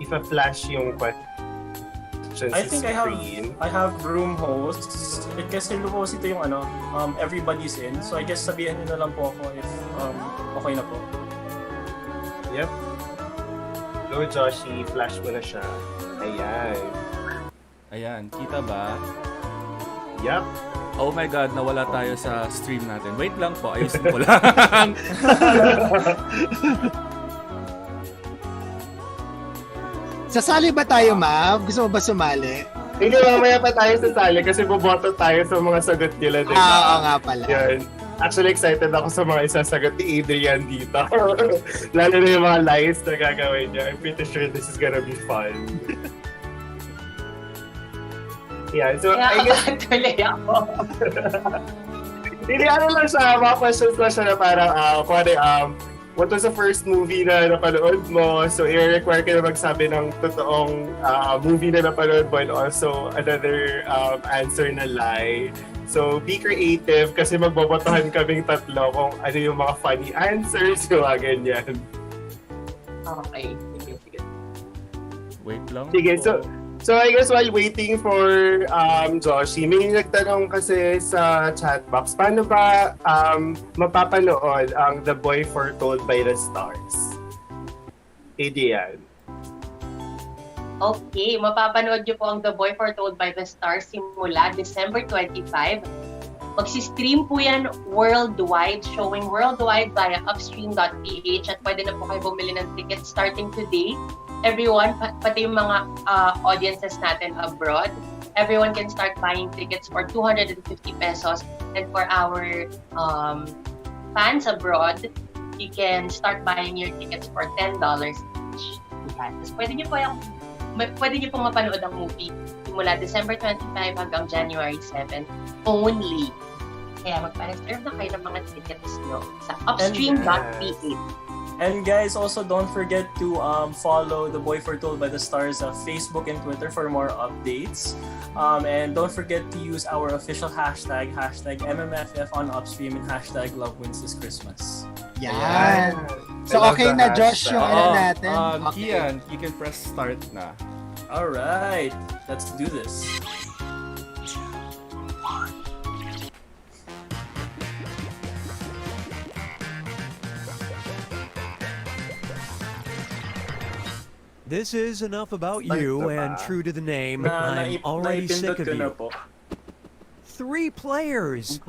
Ipa-flash yung questions I sa think screen. I have room hosts. Kasi lumabas ito yung everybody's in. So I guess sabihin nyo na lang po ako if okay na po. Yep. Go, Joshi. Flash mo na siya. Ayan. Ayan, kita ba? Yep. Oh my God, nawala tayo sa stream natin. Wait lang po, ayusin ko lang. Sasali ba tayo, Ma? Gusto mo ba sumali? Hindi, mamaya pa tayo sasali kasi boboto tayo sa mga sagot nila, diba? Oo nga pala. Yan. Actually, excited ako sa mga isasagot ni Adrian dito. Lalo na yung mga lies na gagawin niya. I'm pretty sure this is gonna be fun. Yeah, so I guess... Kaya tuloy ako. Hindi, ano lang siya, mga questions lang siya na parang, what was the first movie na napanood mo? So, i-require ka na magsabi ng totoong movie na napanood mo and also another answer na lie. So, be creative kasi magbobotohan kaming tatlo kung ano yung mga funny answers, yung mga ganyan. Okay, sige. Wait lang Sige, po. so I guess while waiting for Joshi, may nagtanong kasi sa chat box, paano ba mapapanood ang The Boy Foretold by the Stars? Adrian. Okay, mapapanood niyo po ang The Boy Foretold by the Stars simula December 25 Magsistream po yan worldwide, showing worldwide via upstream.ph at pwede na po kayo bumili ng tickets starting today. Everyone, pati yung mga audiences natin abroad, everyone can start buying tickets for 250 pesos. And for our fans abroad, you can start buying your tickets for $10 each. Yan. Tapos pwede niyo pong mapanood ang movie mula December 25 hanggang January 7 only. Kaya magpa-reserve na kayo ng mga tickets nyo sa upstream.ph. And guys, also don't forget to follow The Boy Foretold by the Stars Facebook and Twitter for more updates. And don't forget to use our official hashtag MMFF on Upstream and hashtag Love Wins This Christmas. Yan. So okay na Josh yung ano natin? Okay. Kian, you can press start na. Alright, let's do this. This is enough about you, and true to the name, I'm already sick of you. 3 players!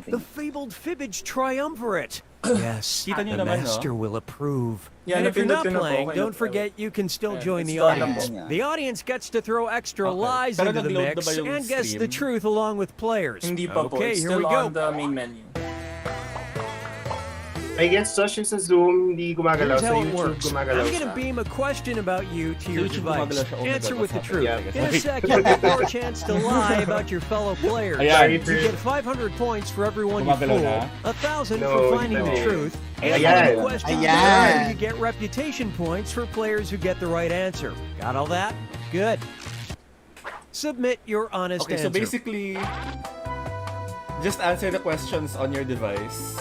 The fabled Fibbage Triumvirate! Yes, Kita the niyo naman, no? master will approve. Yeah, And if you're not napindot ko na po, playing, okay don't na po. forget you can still join the it's done na audience. po. The audience gets to throw extra Okay. lies Pero into the nag-load na mix ba yung and guess stream? the truth along with players. Hindi pa po, Okay, it's here we still go. on the main menu. I guess Josh yung sa Zoom, hindi gumagalaw. Here's Sa how it YouTube, works. gumagalaw I'm gonna siya. beam a question about you to your YouTube device. gumagalaw siya. Oh my Answer God, with the what's truth. happening? In a sec, you get your chance to lie about your fellow players. Ayan. You get 500 points for everyone you Gumagalaw fool, na? 1,000 No, for finding the hindi. truth, and Ayan. the question Ayan. you get reputation points for players who get the right answer. Got all that? Good. Submit your honest Okay, answer. so basically, just answer the questions on your device.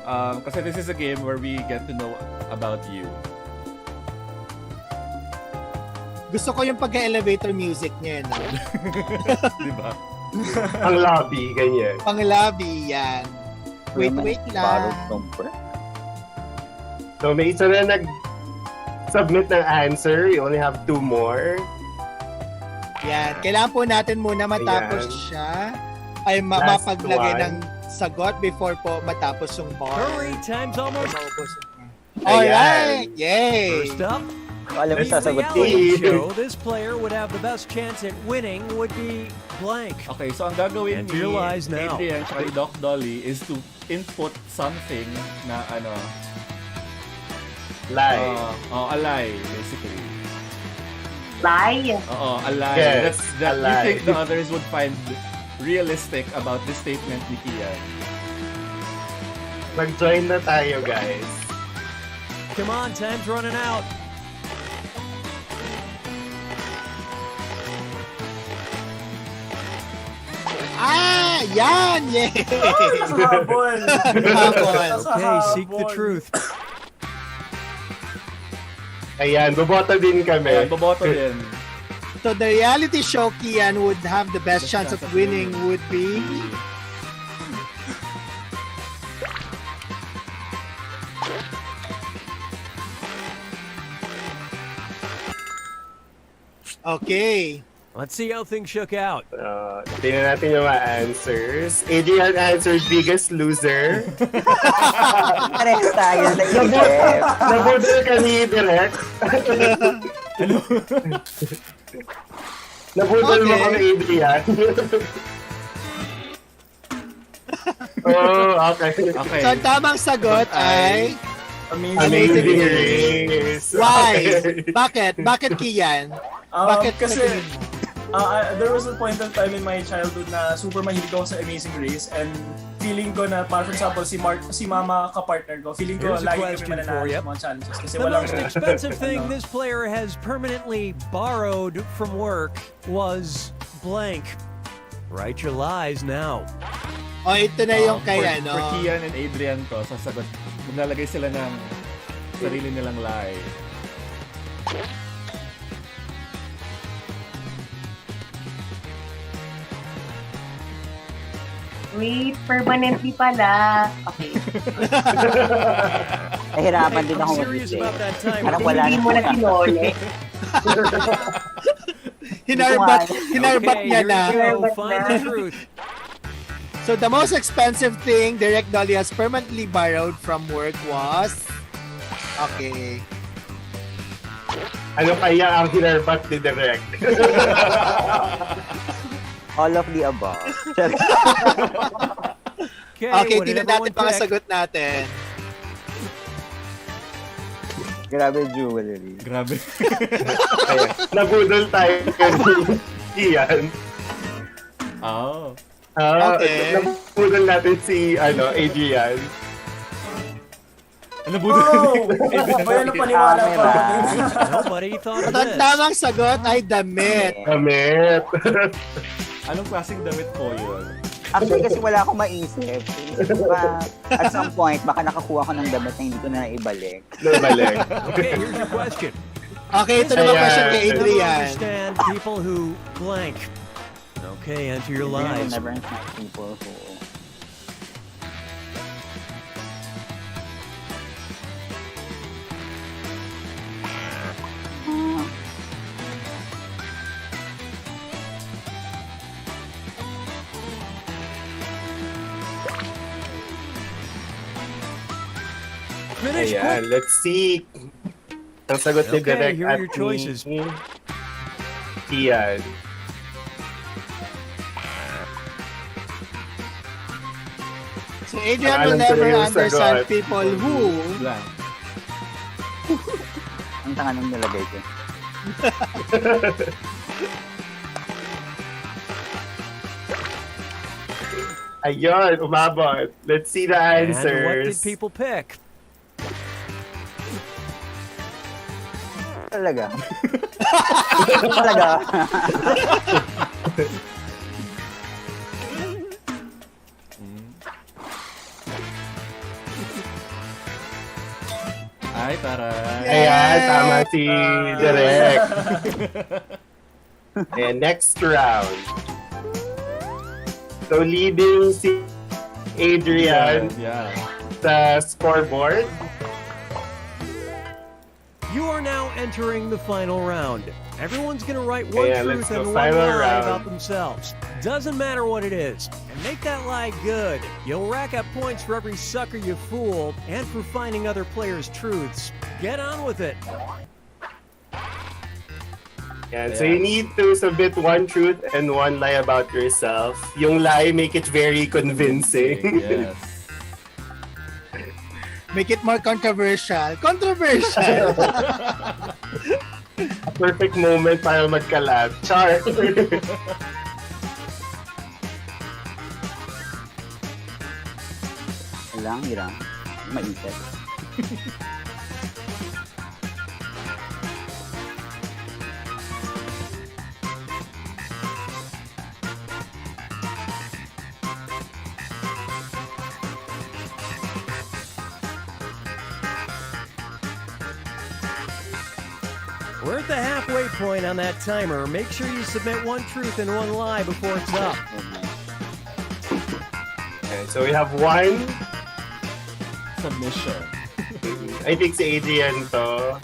Kasi this is a game where we get to know about you. Gusto ko yung pagka-elevator music niya, no? Di ba? Ang lobby, ganyan. Pang-lobby, yan. Wait lang. So may isa na nag-submit ng answer. We only have 2 more. Yan. Kailangan po natin muna matapos Ayan. siya. Ay, Last mapaglagay one. ng sagot before po matapos yung bar. Hurry, time's almost. Alright! Yay! First up, Alam mo the sasagot reality din. show this player would have the best chance at winning would be blank. Okay, so ang gagawin Enter ni your lies now. Adrian at ni Doc Dolly is to input something na ano, Lie. a lie, basically. Lie. Oo, a lie. Yes, That a you lie. think the others would find realistic about the statement ni Kian. Mag-join na tayo, guys. Come on, time's running out. Ah! Yan! Yay! Habol! Habol. Okay, seek the truth. Ayan, boboto din kami. Ayan, boboto din. So the reality show Kian would have the best chance of winning would be Okay. Let's see how things shook out. Tingnan natin yung mga answers. Adrian answered biggest loser. Parehas tayo sa isip. Nabudol ka ni Direk. Nabudol mo Okay. kami, Adrian. Oh, okay. Okay. So ang tamang sagot ay Amazing Race. why? Okay. Bakit? Bakit Kian? Bakit Kasi sa tingin mo? there was a point of time in my childhood na super mahilig ako sa Amazing Race and feeling ko na, for example, si mama ka-partner ko, feeling ko Here's a lagi question kami for mananalo you. sa mga challenges kasi The walang... most expensive thing this player has permanently borrowed from work was blank. Write your lies now. O ito na yung kay for ano. Kian and Adrian to, sasagot, maglalagay sila ng sarili nilang lie. Wait, permanently pala. Okay. Nahirapan din ako I'm serious mag-isip. about that time. Parang wala Hindi na mo na po. tinole. Hinarbat niya Okay, na. here we go. Hinarbat Find na. the truth. So the most expensive thing Direct Dolly has permanently borrowed from work was... Okay. Ano kaya ang hinarbat ni Direk? All of the above. Okay, what did tingnan natin everyone mga pick? sagot natin. Grabe jewelry. Grabe. Ayan, nabudol tayo ni Ian. Oh. Okay. Nabudol natin si Adrian. Ano budo? Bayan na paniwala pa. Nobody thought of At ang this. tamang sagot ay damit. Damit. Anong klaseng damit po yun? Actually, kasi wala akong maisip. At some point, baka nakakuha ko ng damit na hindi ko na naibalik. Nabalik. Okay, here's your question. Okay, ito naman Ayan. question kay Never Adrian. understand people who blank. Okay, enter your I lives. never understand people who... Finish. Ayan, let's see. Ang sagot ni Okay, Direk here are at your choices. ni Ian. So Adrian Ang will alam ko never yung understand sagot. people who... Blank. Ang tanga nung nilagay ko. Ayun, umabot. Let's see the And what did answers. people pick? Talaga. Talaga. Ay, taray. Ayan, tama si Direk. And next round. So leading si Adrian Yeah. sa scoreboard. You are now entering the final round. Everyone's gonna write one Yeah, truth let's go. and one Final lie round. about themselves. Doesn't matter what it is. And make that lie good. You'll rack up points for every sucker you fool and for finding other players' truths. Get on with it. Yan. So you need to submit one truth and one lie about yourself. Yung lie, make it very convincing. Yes. Make it more controversial. Controversial! A perfect moment para magkalat. Char! Lang, hirang. Maisip. We're at the halfway point on that timer. Make sure you submit one truth and one lie before it's up. Okay, so we have one. Submission. I think si Adrian to.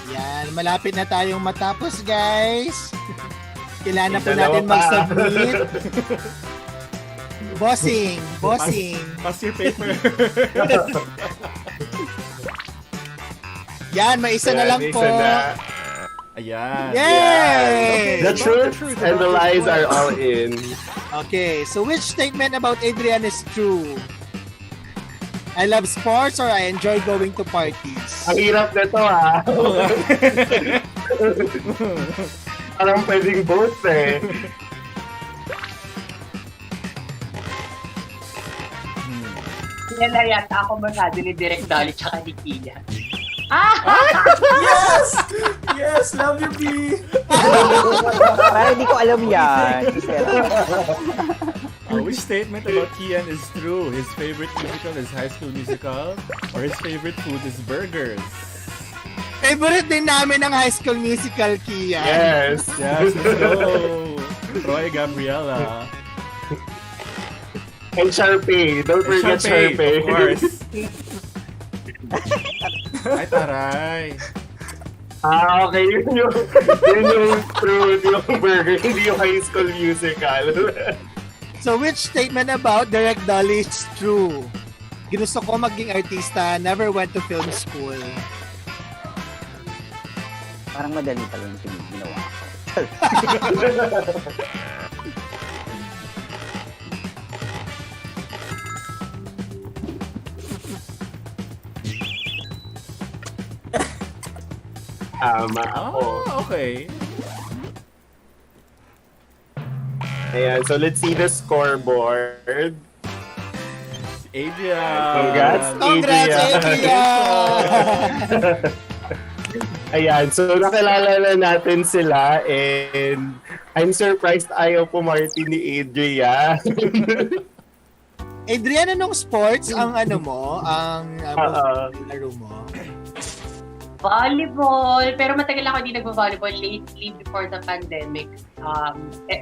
Yan, malapit na tayong matapos, guys. Kailangan na po Dalawa natin pa. mag-submit. Bossing, bossing. Pass your paper. Yan, may isa na lang Yan, po. isa na. Ayan. Yay! The truth and the lies are all in. Okay, so which statement about Adrian is true? I love sports or I enjoy going to parties? Ang hirap na to, ha? Parang pwedeng both, eh. Yan na yata ako masyado ni Direk Dolly tsaka ni Kia. Yes! Yes! Love you, B! Parang hindi ko alam yan. Which statement about Kian is true? His favorite musical is High School Musical or his favorite food is burgers? Favorite din namin ng High School Musical, Kia. Yes. Yes, let's go! Troy Gabriela. And Sharpay. Don't forget Sharpay. Of course. Ay, taray. Okay. Yun yung fruit, yung burger, hindi yung High School Musical. So which statement about Direct Dolly is true? Ginusto ko maging artista, never went to film school. Parang madali pala yung ginawa ko. Tama ako. Okay. Ayan, so let's see the scoreboard. Adrian. Congrats, Adrian! Ayan, so nakilala na natin sila and I'm surprised ayaw pumarty ni Adrian. Adrian, anong sports ang ano mo? Ang laro mo? Volleyball. Pero matagal ako hindi nagbo-volleyball. Lately, before the pandemic,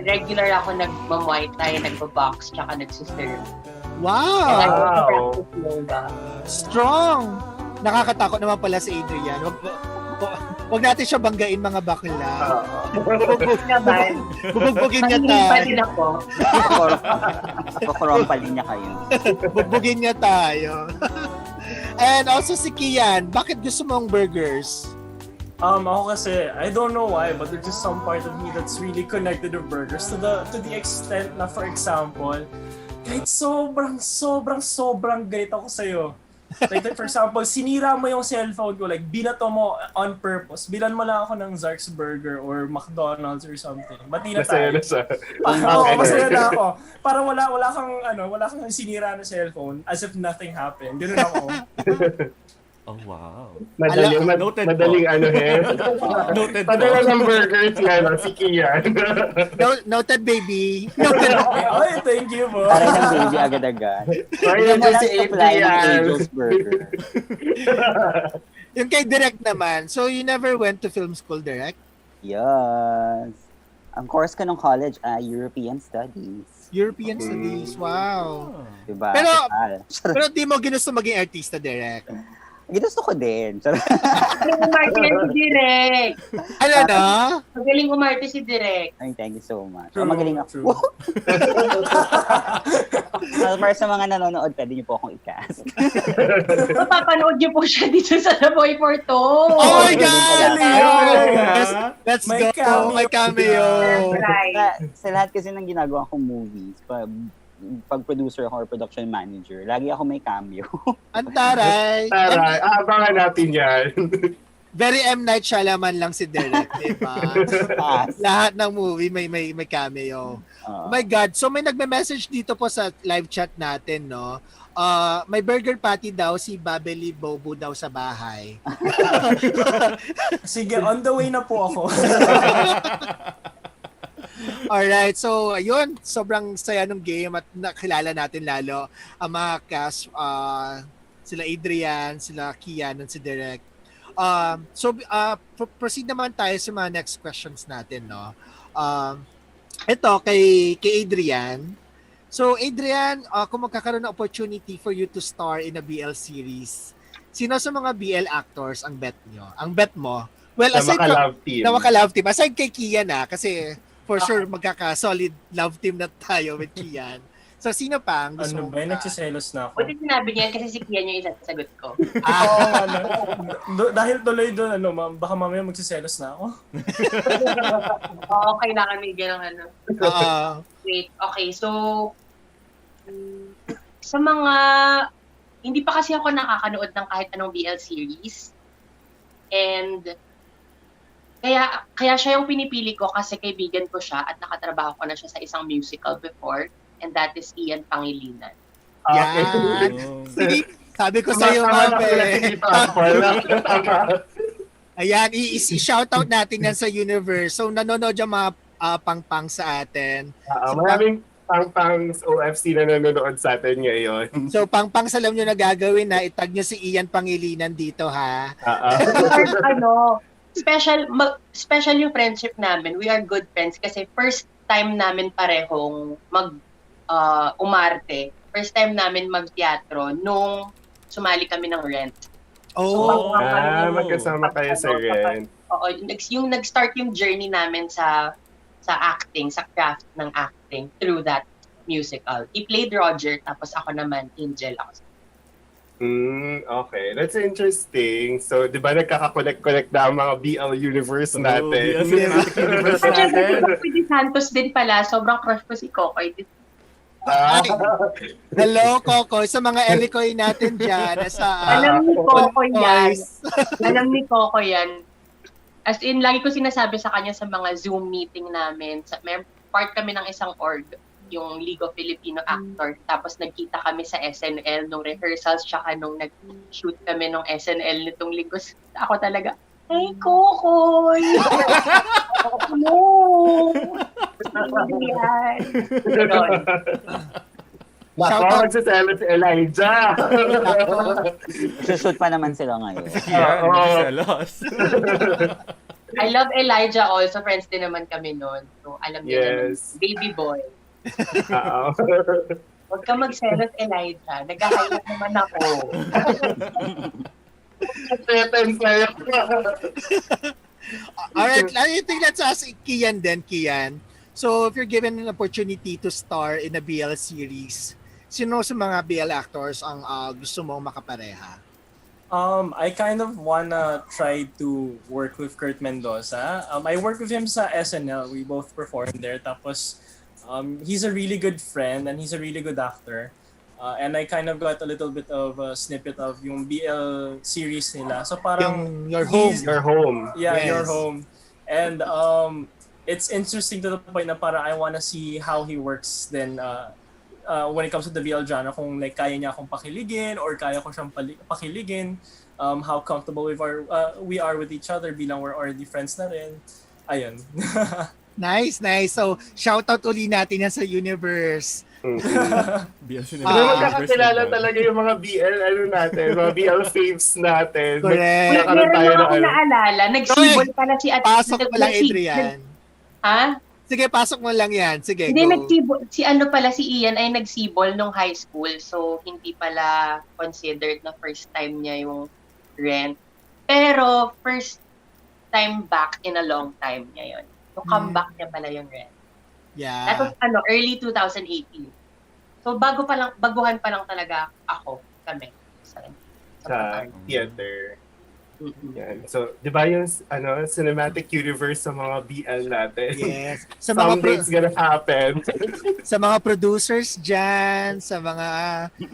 regular ako nag-muay thai, nagbo-box, tsaka nagsiserve. Wow! Strong! Nakakatakot naman pala si Adrian. Wag natin siya banggain, mga bakla. Bubugbugin niya tayo. Pa din ako. Pakorompalin niya kayo. Bubugbugin niya tayo. And also si Kian, bakit gusto mong burgers? Ako kasi, I don't know why, but there's just some part of me that's really connected to burgers to the extent na, for example, kahit sobrang galit ako sa'yo. Like, for example, sinira mo yung cellphone ko, like, binato mo on purpose. Bilan mo lang ako ng Zark's Burger or McDonald's or something. Bati na tayo. Masaya na ako. Para wala kang sinira na cellphone as if nothing happened. Ganun ako. Oh, wow. Madaling Noted po. Padala ng burgers nga, si Kian. Noted, baby. Ay, thank you po. Taray ng baby agad-agad. Ayun na si Adrian. Angel's Burger. Yung kay Direct naman, so you never went to film school, Direct? Yes. Ang course ko ng college, European Studies. European Studies, wow. Diba? Pero di mo ginusto maging artista, Direct? Ginusto ko din. Magaling umarte si Direk. Ano na? Magaling umarte si Direk. Ay, thank you so much. True, Magaling ako. Para sa mga nanonood, pwede niyo po akong i-cast. Mapapanood niyo po siya dito sa The Boy Foretold. Oh my God! Let's May go! May cameo! Right. Sa lahat kasi ng ginagawa kong movies, pag producer ako or production manager, lagi ako may cameo. Ang taray! Abangan natin yan. Very M. Night Shyamalan lang si Derek, di ba? Lahat ng movie may cameo. Oh my God. So may nagme-message dito po sa live chat natin, no? May burger patty daw si Babeli Bobo daw sa bahay. Sige, on the way na po ako. Alright, so ayun, sobrang saya ng game at nakilala natin lalo ang mga cast, sila Adrian, sila Kian, at si Direk. Proceed naman tayo sa mga next questions natin, no? Ito, kay Adrian. So Adrian, kung magkakaroon ng opportunity for you to star in a BL series, sino sa mga BL actors ang bet nyo? Ang bet mo? Well, aside na maka-love team. Aside kay Kian kasi for sure magkaka-solid love team na tayo with Kian. So sino pa ang gusto mo? Ano ba? Nagsiselos na ako. Buti sinabi niyan kasi si Kian yung isasagot ko. Dahil tuloy doon, baka mamaya magsiselos na ako. Oo, kailangan may ganang Wait, okay. So, sa mga, hindi pa kasi ako nakakanood ng kahit anong BL series. And, kaya siya yung pinipili ko kasi kaibigan ko siya at nakatrabaho ko na siya sa isang musical before, and that is Ian Pangilinan. Yan. Sige, sabi ko sa iyo, ayan, i-shoutout natin yan sa universe. So, nanonood yung mga pang-pang sa atin. Maraming pang-pangs OFC na nanonood sa atin ngayon. So, pang-pang sa alam nyo na gagawin na itag nyo si Ian Pangilinan dito, ha? Special yung friendship namin. We are good friends kasi first time namin parehong umarte. First time namin mag-teatro nung sumali kami ng Rent. Oh, magkasama kayo sa Rent. Oo, yung nag-start yung journey namin sa acting, sa craft ng acting through that musical. He played Roger, tapos ako naman, Angel ako. Okay. That's interesting. So, di ba nagkakakolek-kolek na ang mga BL universe natin? BL Cinematic Universe natin. Si Santos din pala, sobrang crush ko si Kokoy. Ay, hello, Coco. Sa mga Elikoy natin dyan. Alam ni Kokoy yan. Alam ni Kokoy yan. As in, lagi ko sinasabi sa kanya sa mga Zoom meeting namin. May part kami ng isang org, yung League of Filipino Actors. Tapos nagkita kami sa SNL nung rehearsals, tsaka nung nag-shoot kami nung SNL nitong linggo. Ako talaga, hey, Kokoy! No! Yan. Nako, magsasalat si Elijah! Sushoot pa naman sila ngayon. Yeah, I love Elijah also. Friends din naman kami noon. So, alam niyo naman, baby boy. Huwag ka magselos, Elijah. Nag-highlight naman ako. Alright, I think let's ask Kian then, Kian. So, if you're given an opportunity to star in a BL series, sino sa mga BL actors ang gusto mong makapareha? I kind of wanna try to work with Kurt Mendoza. I worked with him sa SNL. We both performed there. Tapos, he's a really good friend and he's a really good actor. And I kind of got a little bit of a snippet of yung BL series nila. So parang Your Home. Yeah, Yes. Your Home. And it's interesting to the point na parang I wanna see how he works then when it comes to the BL genre, kung like kaya niya akong pakiligin or kaya ko siyang pakiligin, how comfortable we are with each other bilang we're already friends na rin. Ayun. Nice. So, shoutout uli natin yan sa universe. BL magkakakilala talaga yung mga BL natin, mga BL faves natin. Correct. Meron lang ako naalala. Nagsibol pala si Pasok mo lang, Adrian. Ha? Sige, pasok mo lang yan. Sige, Hindi, go. nagsibol. Si Ian ay nagsibol nung high school. So, hindi pala considered na first time niya yung Rent. Pero, first time back in a long time niya yun. So, comeback niya pala yung Rent. Yeah. That was early 2018. So, baguhan pa lang talaga kami. Sa theater. Yan. So, di ba yung cinematic universe sa mga BL natin? Yes. Someday it's gonna happen. Sa mga producers dyan, sa mga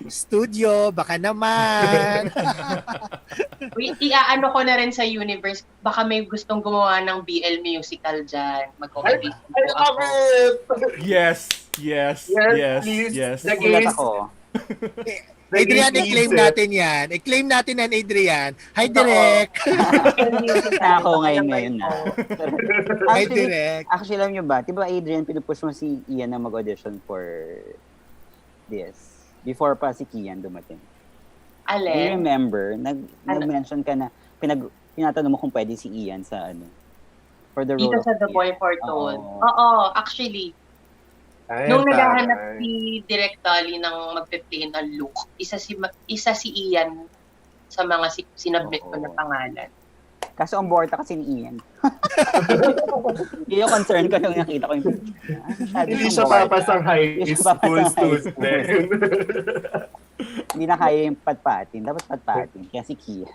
studio, baka naman. Iaano ko na rin sa universe, baka may gustong gumawa ng BL musical dyan. Mag-audition po ako. Yes. Nagulat ako. Adrian, i-claim natin yan. I-claim natin yan, Adrian. Hi, Direk! Na ako ngayon na. Hi, Direk. Actually, alam nyo ba, diba Adrian, pinupush mo si Ian na mag-audition for this? Before pa si Kian dumating. Alin? Do you remember, nag-mention ka na, tinatanong mo kung pwede si Ian sa for the role dito of sa The Ian. Boy Foretold. Oo. Oo, actually. Nung naghahanap si Direk Dolly ng magpe-play ng look, isa si Ian sa mga sinubmit ko na pangalan. Kaso ang borta kasi ni Ian. Yung concern ko nung nakita ko yung hindi siya papasang high school student. Hindi na kaya yung patpatin. Dapat patpatin. Kaya si Kia.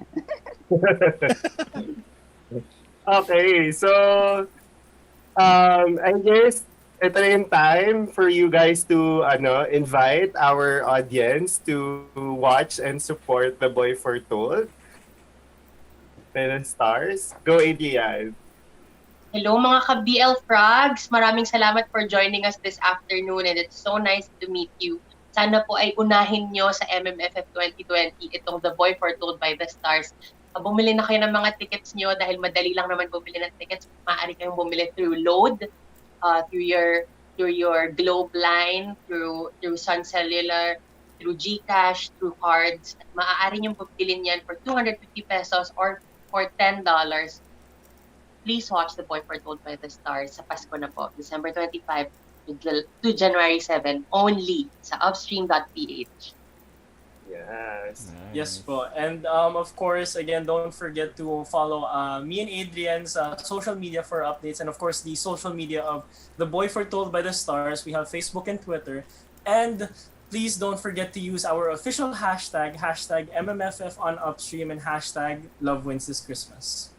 Okay, so I guess ito na yung time for you guys to invite our audience to watch and support The Boy Foretold. Stars. Go, Adrian. Hello mga ka-BLFRAGS! Maraming salamat for joining us this afternoon and it's so nice to meet you. Sana po ay unahin nyo sa MMFF 2020 itong The Boy Foretold by the Stars. Bumili na kayo ng mga tickets nyo dahil madali lang naman bumili ng tickets. Maaari kayong bumili through Load, through your Globe line, through Sun Cellular, through GCash, through cards. At maaari niyong pagbilin yan for 250 pesos or for $10. Please watch The Boy Foretold by the Stars sa Pasko na po, December 25. to January 7 only sa upstream.ph. Yes. Yes po. And of course, again, don't forget to follow me and Adrian's social media for updates, and of course the social media of The Boy Foretold by the Stars. We have Facebook and Twitter. And please don't forget to use our official hashtag MMFF on Upstream, and hashtag Love Wins This Christmas.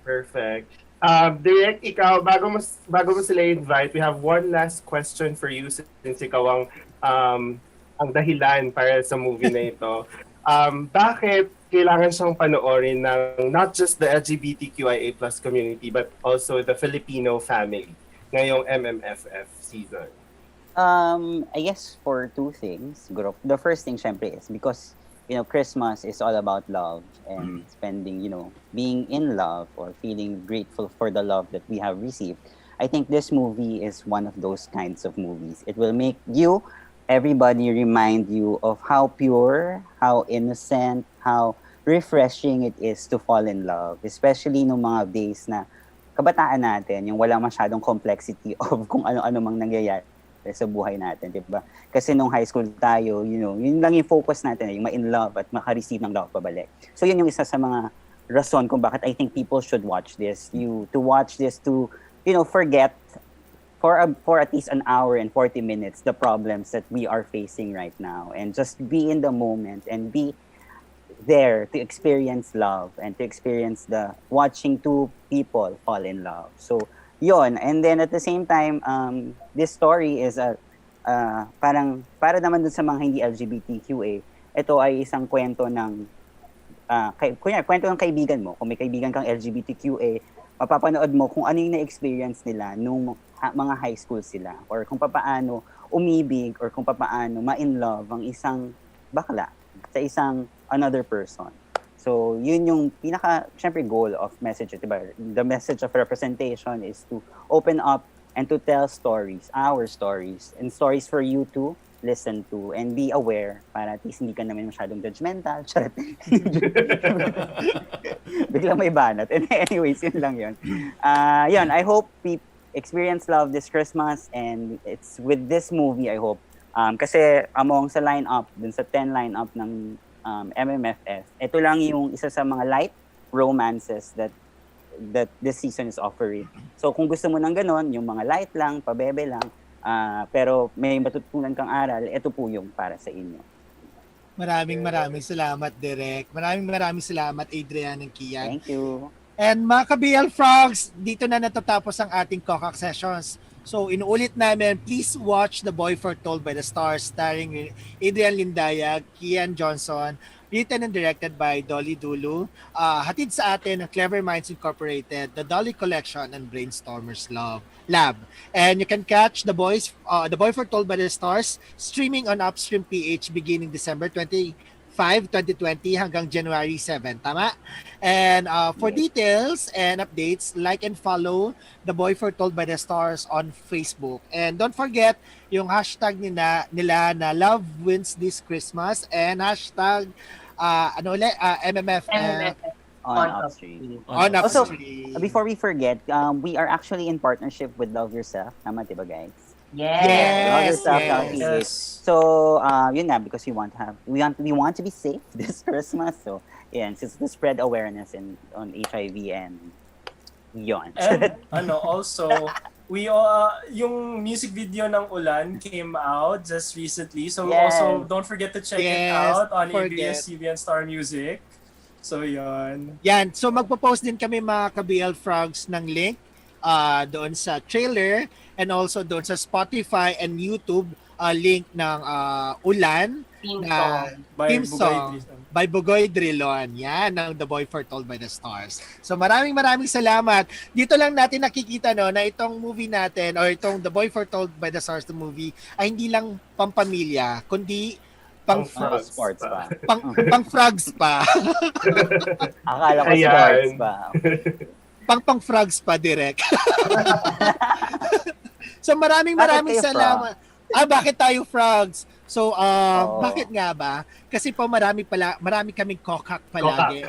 Perfect. Direk, ikaw, bago mo sila invite, we have one last question for you since ikaw ang dahilan para sa movie na ito. Bakit kailangan siyang panoorin ng not just the LGBTQIA+ community but also the Filipino family ngayong MMFF season? I guess for two things. The first thing, syempre, is because Christmas is all about love and spending, being in love or feeling grateful for the love that we have received. I think this movie is one of those kinds of movies. It will make everybody remind you of how pure, how innocent, how refreshing it is to fall in love. Especially nung mga days na kabataan natin, yung wala masyadong complexity of kung ano-ano mang nangyayari sa buhay natin, di ba? Kasi nung high school tayo, yun lang yung focus natin, yung ma-in love at maka-receive ng love pabalik. So yun yung isa sa mga rason kung bakit I think people should watch this. To watch this to, forget for at least an hour and 40 minutes the problems that we are facing right now, and just be in the moment and be there to experience love and to experience the watching two people fall in love. So yon, and then at the same time, this story is parang para naman dun sa mga hindi LGBTQA, ito ay isang kwento ng kwento ng kaibigan mo. Kung may kaibigan kang LGBTQA, mapapanood mo kung ano yung na-experience nila nung mga high school sila, or kung papaano umibig, or kung papaano ma-in love ang isang bakla sa isang another person. So, yun yung syempre, goal of message, diba? The message of representation is to open up and to tell stories, our stories, and stories for you to listen to and be aware para at least hindi ka naman masyadong judgmental. Biglang may banat. And anyways, yun lang yun. Yun, I hope we experience love this Christmas, and it's with this movie, I hope. Kasi among sa lineup, dun sa 10 lineup ng MMFF, ito lang yung isa sa mga light romances that this season is offering. So kung gusto mo ng ganon, yung mga light lang, pabebe lang, pero may matutunan kang aral, ito po yung para sa inyo. Maraming salamat, Direk. Maraming salamat, Adrian and Kian. Thank you. And mga ka-BLFRAGS, dito na natatapos ang ating Kokak Sessions. So inuulit namin, please watch The Boy Foretold by the Stars, starring Adrian Lindayag, Kian Johnson, written and directed by Dolly Dulu. Hatid sa atin ng Clever Minds Incorporated, The Dolly Collection, and Brainstormers Lab. And you can catch The Boy Foretold by the Stars streaming on Upstream PH beginning December 25, 2020 hanggang January 7. Tama? And for details and updates, like and follow The Boy Foretold by the Stars on Facebook. And don't forget yung hashtag nila na Love Wins This Christmas, and hashtag MMF on Upstream. On Also, Upstream. before we forget, we are actually in partnership with Love Yourself. Tama, diba, guys? Yes. Yes. So, yun nga, because we want to be safe this Christmas. So, yeah, to spread awareness on HIV and yun. And also, yung music video ng Ulan came out just recently. So also don't forget to check it out on ABS-CBN Star Music. So yun. Yan. So magpo-post din kami mga ka-BLFRAGS ng link doon sa trailer, and also doon sa Spotify and YouTube link ng Ulan na theme song by Bugoy Drilon. Yan, ng The Boy Foretold by the Stars. So maraming salamat. Dito lang natin nakikita na itong movie natin, or itong The Boy Foretold by the Stars, the movie, ay hindi lang pampamilya, kundi sports pa. Pang frogs pa. Akala ko sports pa. Pang frogs pa, direct. So maraming salamat. Bakit tayo frogs? So, bakit nga ba? Kasi po marami kaming kokak palagi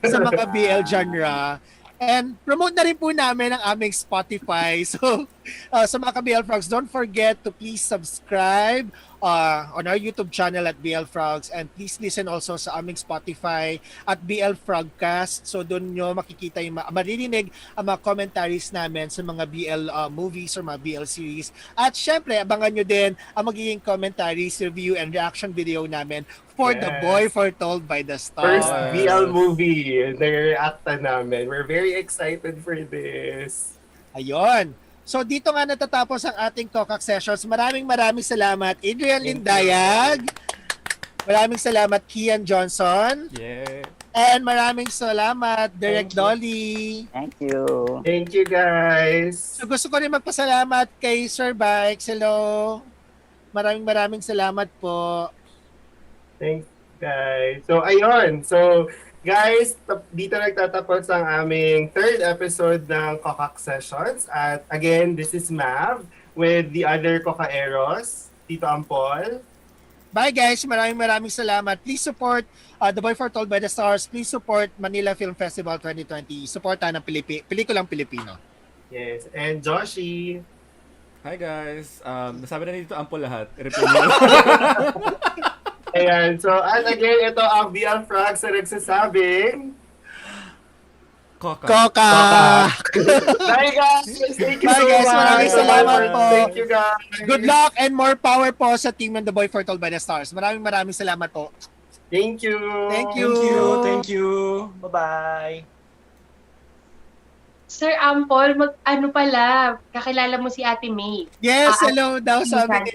sa mga BL genre. And promote na rin po namin ang aming Spotify. So, sa mga ka-BLFRAGS, don't forget to please subscribe on our YouTube channel at BLFRAGS, and please listen also sa aming Spotify at BLFRAGcast. So, doon nyo makikita yung maririnig ang mga commentaries namin sa mga BL movies or mga BL series. At syempre, abangan nyo din ang magiging commentaries, review, and reaction video namin for The Boy Foretold by the Stars. First BL movie na reacta namin. We're very excited for this. Ayun. So dito nga natatapos ang ating Kokak Sessions. Maraming salamat, Adrian Lindayag. Maraming salamat, Kian Johnson. Yeah. And maraming salamat, Direk Dolly. Thank you. Thank you, guys. So gusto ko rin magpasalamat kay Sir Bikes. Hello. Maraming salamat po. Thanks, guys. So, ayun. So, guys, dito nagtatapos ang aming third episode ng Kokak Sessions. At again, this is Mav with the other Kokaeros, Tito Ampol. Bye guys, maraming salamat. Please support The Boy Foretold by the Stars. Please support Manila Film Festival 2020. Suportahan ng pelikulang Pilipino. Yes, and Joshi. Hi guys. Nasabi na dito Ampol lahat. I-repeat nyo. Ayan, so and again, ito ang BLFRAGS na nagsasabing Kokak! Bye guys! Thank you Bye so guys, much! maraming salamat po. Thank you guys! Good luck and more power po sa team ng The Boy Foretold by the Stars. Maraming salamat po. Thank you! Thank you! Thank you! Bye-bye! Sir Ampol, ano pala, kakilala mo si Ate May. Yes, hello daw sabi ni